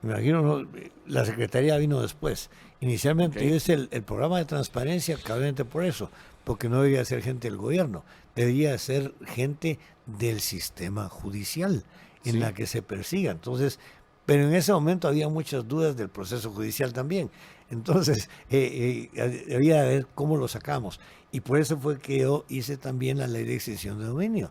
Me imagino, la Secretaría vino después. Inicialmente yo hice el programa de transparencia, cablemente por eso, porque no debía ser gente del gobierno, debía ser gente del sistema judicial, en la que se persiga. Entonces, pero en ese momento había muchas dudas del proceso judicial también. Entonces, había de ver cómo lo sacamos. Y por eso fue que yo hice también la ley de extinción de dominio.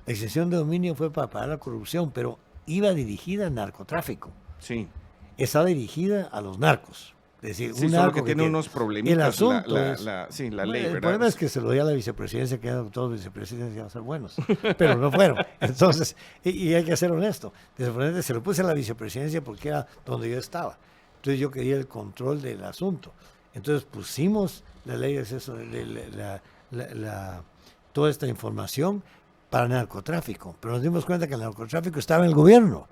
La extinción de dominio fue para parar la corrupción, pero iba dirigida al narcotráfico. Sí. Está dirigida a los narcos. Es decir, sí, solo que tiene unos problemitas. El asunto la ley, ¿verdad? El problema es que se lo dio a la vicepresidencia, que todos los vicepresidentes iban a ser buenos, pero no fueron. Entonces, y hay que ser honesto, se lo puse a la vicepresidencia porque era donde yo estaba. Entonces yo quería el control del asunto. Entonces pusimos la ley de acceso, toda esta información para narcotráfico, pero nos dimos cuenta que el narcotráfico estaba en el gobierno.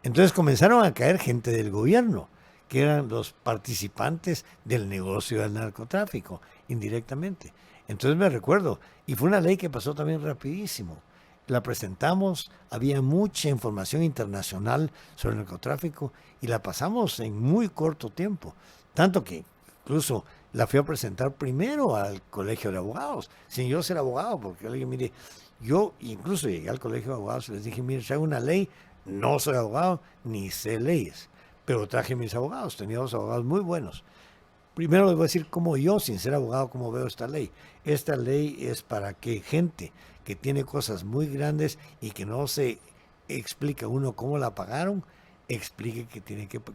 Entonces comenzaron a caer gente del gobierno, que eran los participantes del negocio del narcotráfico, indirectamente. Entonces me recuerdo, y fue una ley que pasó también rapidísimo. La presentamos, había mucha información internacional sobre el narcotráfico y la pasamos en muy corto tiempo. Tanto que incluso la fui a presentar primero al Colegio de Abogados, sin yo ser abogado, porque yo le dije, mire, yo incluso llegué al Colegio de Abogados y les dije, mire, traigo una ley, no soy abogado, ni sé leyes. Pero traje mis abogados, tenía 2 abogados muy buenos. Primero les voy a decir cómo yo, sin ser abogado, cómo veo esta ley. Esta ley es para que gente que tiene cosas muy grandes y que no se explica uno cómo la pagaron, explique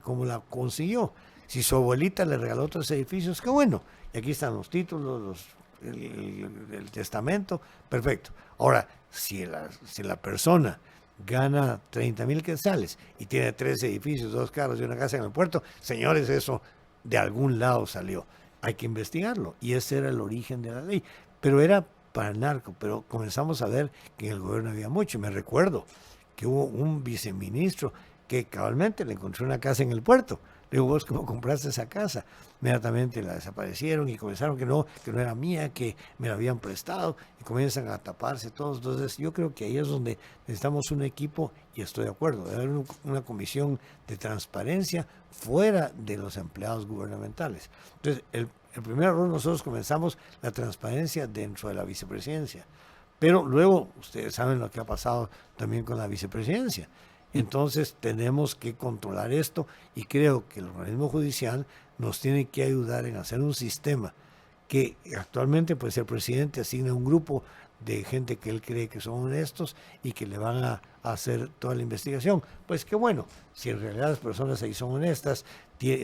cómo la consiguió. Si su abuelita le regaló otros edificios, qué bueno. Y aquí están los títulos, el testamento, perfecto. Ahora, si la persona gana 30,000 quetzales y tiene 3 edificios, 2 carros y una casa en el puerto, señores, eso de algún lado salió. Hay que investigarlo. Y ese era el origen de la ley. Pero era para el narco. Pero comenzamos a ver que en el gobierno había mucho. Y me recuerdo que hubo un viceministro que cabalmente le encontró una casa en el puerto. Le digo, ¿vos cómo compraste esa casa? Inmediatamente la desaparecieron y comenzaron que no era mía, que me la habían prestado, y comienzan a taparse todos. Entonces yo creo que ahí es donde necesitamos un equipo, y estoy de acuerdo, de haber una comisión de transparencia fuera de los empleados gubernamentales. Entonces el primer error, nosotros comenzamos la transparencia dentro de la vicepresidencia, pero luego ustedes saben lo que ha pasado también con la vicepresidencia. Entonces tenemos que controlar esto, y creo que el organismo judicial nos tiene que ayudar en hacer un sistema que actualmente pues el presidente asigna un grupo de gente que él cree que son honestos y que le van a hacer toda la investigación. Pues qué bueno, si en realidad las personas ahí son honestas,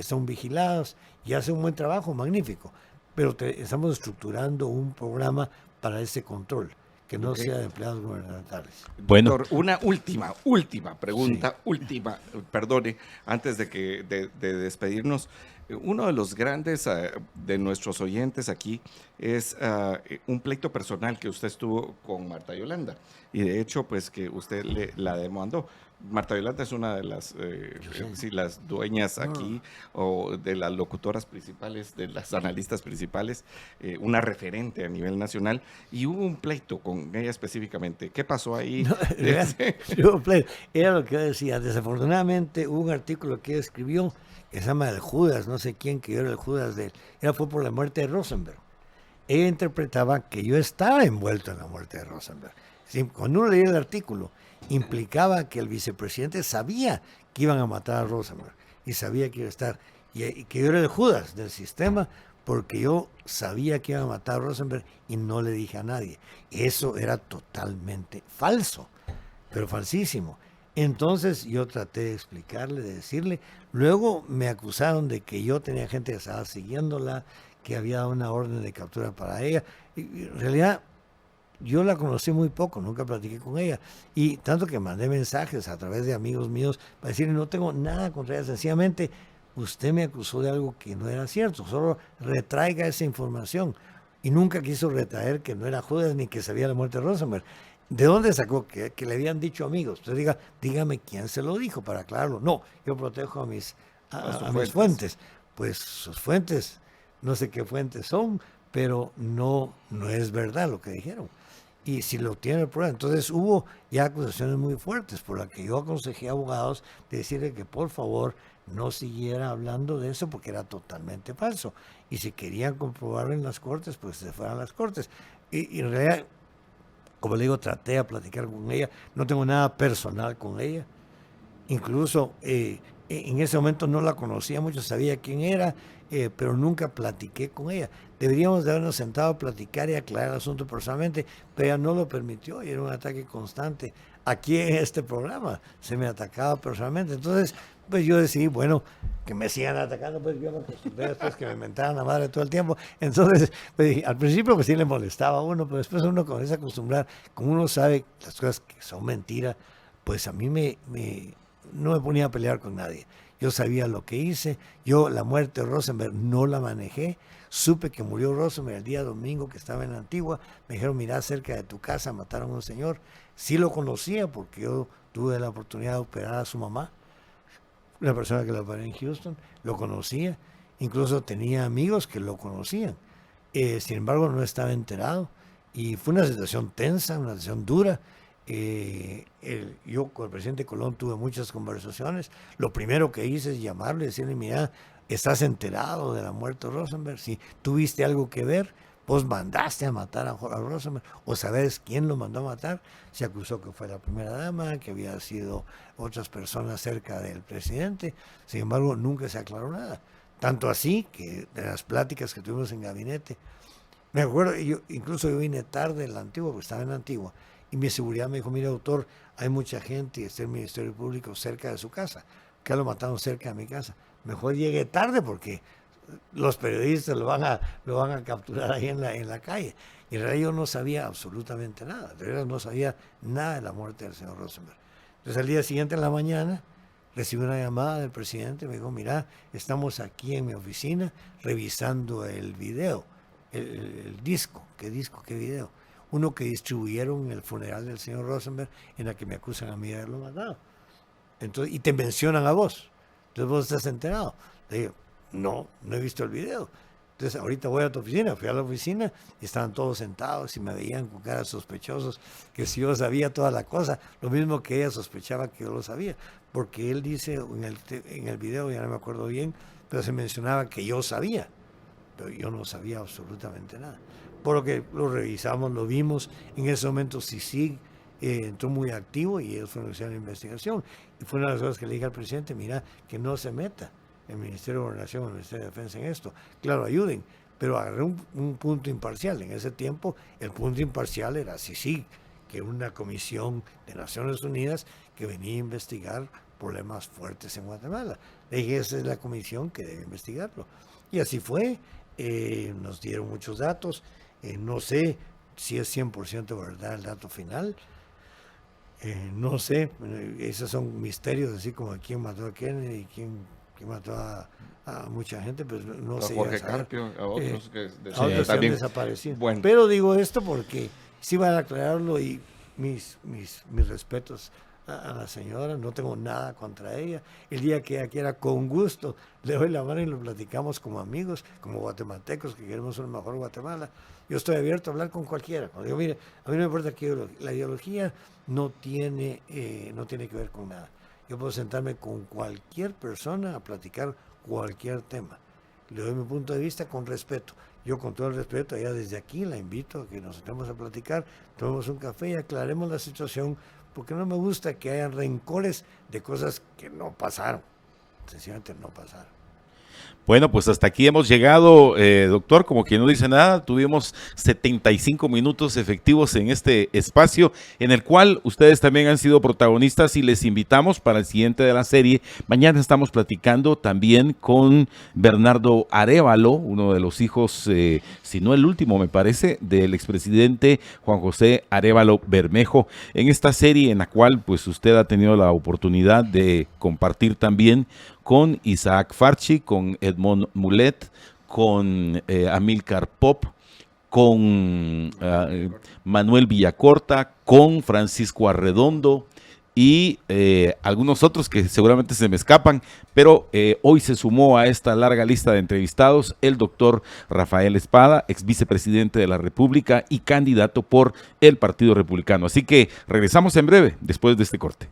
son vigiladas y hacen un buen trabajo, magnífico. Pero estamos estructurando un programa para ese control, que no sea de empleados gubernamentales. Bueno, doctor, una última pregunta, perdone, antes de despedirnos. Uno de los grandes de nuestros oyentes aquí es un pleito personal que usted estuvo con Marta Yolanda, y de hecho pues que usted la demandó. Marta Yolanda es una de las las dueñas aquí, o de las locutoras principales, de las analistas principales, una referente a nivel nacional, y hubo un pleito con ella específicamente. ¿Qué pasó ahí? No, era lo que yo decía. Desafortunadamente hubo un artículo que ella escribió que se llama El Judas, no sé quién, que yo era el Judas de él. Fue por la muerte de Rosenberg. Ella interpretaba que yo estaba envuelto en la muerte de Rosenberg. Sí, cuando uno leía el artículo, implicaba que el vicepresidente sabía que iban a matar a Rosenberg y sabía que iba a estar, y que yo era el Judas del sistema, porque yo sabía que iban a matar a Rosenberg y no le dije a nadie. Eso era totalmente falso, pero falsísimo. Entonces yo traté de explicarle, de decirle. Luego me acusaron de que yo tenía gente que estaba siguiéndola, que había una orden de captura para ella. Y en realidad yo la conocí muy poco, nunca platiqué con ella. Y tanto que mandé mensajes a través de amigos míos para decirle, no tengo nada contra ella, sencillamente usted me acusó de algo que no era cierto, solo retraiga esa información. Y nunca quiso retraer que no era Judas ni que sabía la muerte de Rosenberg. ¿De dónde sacó que le habían dicho amigos? Usted dígame quién se lo dijo para aclararlo. No, yo protejo a mis fuentes. Pues sus fuentes, no sé qué fuentes son, pero no es verdad lo que dijeron. Y si lo tiene el problema, entonces hubo ya acusaciones muy fuertes, por las que yo aconsejé a abogados de decirle que por favor no siguiera hablando de eso porque era totalmente falso. Y si querían comprobarlo en las cortes, pues se fueran a las cortes. Y en realidad, como le digo, traté de platicar con ella, no tengo nada personal con ella. Incluso en ese momento no la conocía mucho, sabía quién era, pero nunca platiqué con ella. Deberíamos de habernos sentado a platicar y aclarar el asunto personalmente, pero ella no lo permitió y era un ataque constante. Aquí en este programa se me atacaba personalmente. Entonces, pues yo decidí, bueno, que me sigan atacando, pues yo me acostumbré después que me mentaban la madre todo el tiempo. Entonces, pues, al principio pues sí le molestaba a uno, pero después uno comienza a acostumbrar. Como uno sabe las cosas que son mentiras, pues a mí no me ponía a pelear con nadie. Yo sabía lo que hice. Yo la muerte de Rosenberg no la manejé. Supe que murió Rosenberg el día domingo que estaba en la Antigua. Me dijeron, mira, cerca de tu casa mataron a un señor. Sí lo conocía porque yo tuve la oportunidad de operar a su mamá, una persona que lo operó en Houston. Lo conocía. Incluso tenía amigos que lo conocían. Sin embargo, no estaba enterado. Y fue una situación tensa, una situación dura. Yo con el presidente Colón tuve muchas conversaciones. Lo primero que hice es llamarle y decirle, mira, ¿estás enterado de la muerte de Rosenberg? Si tuviste algo que ver, vos mandaste a matar a Rosenberg, o sabes quién lo mandó a matar. Se acusó que fue la primera dama, que había sido otras personas cerca del presidente. Sin embargo, nunca se aclaró nada. Tanto así que de las pláticas que tuvimos en gabinete, me acuerdo, incluso yo vine tarde en la Antigua, porque estaba en la Antigua, y mi seguridad me dijo, mire doctor, hay mucha gente y está el Ministerio Público cerca de su casa, que lo mataron cerca de mi casa. Mejor llegué tarde porque los periodistas lo van a capturar ahí en la calle. Y en realidad yo no sabía absolutamente nada, de verdad no sabía nada de la muerte del señor Rosenberg. Entonces al día siguiente en la mañana recibí una llamada del presidente, me dijo, mira, estamos aquí en mi oficina revisando el video, el disco, qué video, uno que distribuyeron en el funeral del señor Rosenberg, en la que me acusan a mí de haberlo matado. Entonces, y te mencionan a vos, entonces vos estás enterado. Le digo, no he visto el video. Entonces ahorita voy a tu oficina, fui a la oficina y estaban todos sentados y me veían con caras sospechosos, que si yo sabía toda la cosa, lo mismo que ella sospechaba que yo lo sabía, porque él dice en el video, ya no me acuerdo bien, pero se mencionaba que yo sabía, pero yo no sabía absolutamente nada. Por lo que lo revisamos, lo vimos, en ese momento sí entró muy activo y ellos fueron a hacer la investigación. Y fue una de las cosas que le dije al presidente, mira, que no se meta el Ministerio de Gobernación, el Ministerio de Defensa en esto. Claro, ayuden, pero agarré un punto imparcial. En ese tiempo, el punto imparcial era sí, que una comisión de Naciones Unidas que venía a investigar problemas fuertes en Guatemala. Le dije, esa es la comisión que debe investigarlo. Y así fue, nos dieron muchos datos, no sé si es 100% verdad el dato final, no sé, esos son misterios, así como quién mató a Kennedy, quién mató a mucha gente, pues no sé. Jorge Carpio, a otros que han desaparecido. Bueno. Pero digo esto porque sí van a aclararlo y mis respetos a la señora, no tengo nada contra ella. El día que ella quiera, con gusto, le doy la mano y lo platicamos como amigos, como guatemaltecos que queremos un mejor Guatemala. Yo estoy abierto a hablar con cualquiera. Cuando digo, mire, a mí no me importa que la ideología no tiene que ver con nada. Yo puedo sentarme con cualquier persona a platicar cualquier tema. Le doy mi punto de vista con respeto. Yo con todo el respeto, allá desde aquí la invito a que nos sentemos a platicar, tomemos un café y aclaremos la situación, porque no me gusta que haya rencores de cosas que no pasaron. Sencillamente no pasaron. Bueno, pues hasta aquí hemos llegado, doctor, como quien no dice nada, tuvimos 75 minutos efectivos en este espacio, en el cual ustedes también han sido protagonistas y les invitamos para el siguiente de la serie. Mañana estamos platicando también con Bernardo Arévalo, uno de los hijos, si no el último me parece, del expresidente Juan José Arévalo Bermejo, en esta serie en la cual pues usted ha tenido la oportunidad de compartir también con Isaac Farchi, con Edmond Mulet, con Amílcar Pop, con Manuel Villacorta, con Francisco Arredondo y algunos otros que seguramente se me escapan, pero hoy se sumó a esta larga lista de entrevistados el doctor Rafael Espada, ex vicepresidente de la República y candidato por el Partido Republicano. Así que regresamos en breve, después de este corte.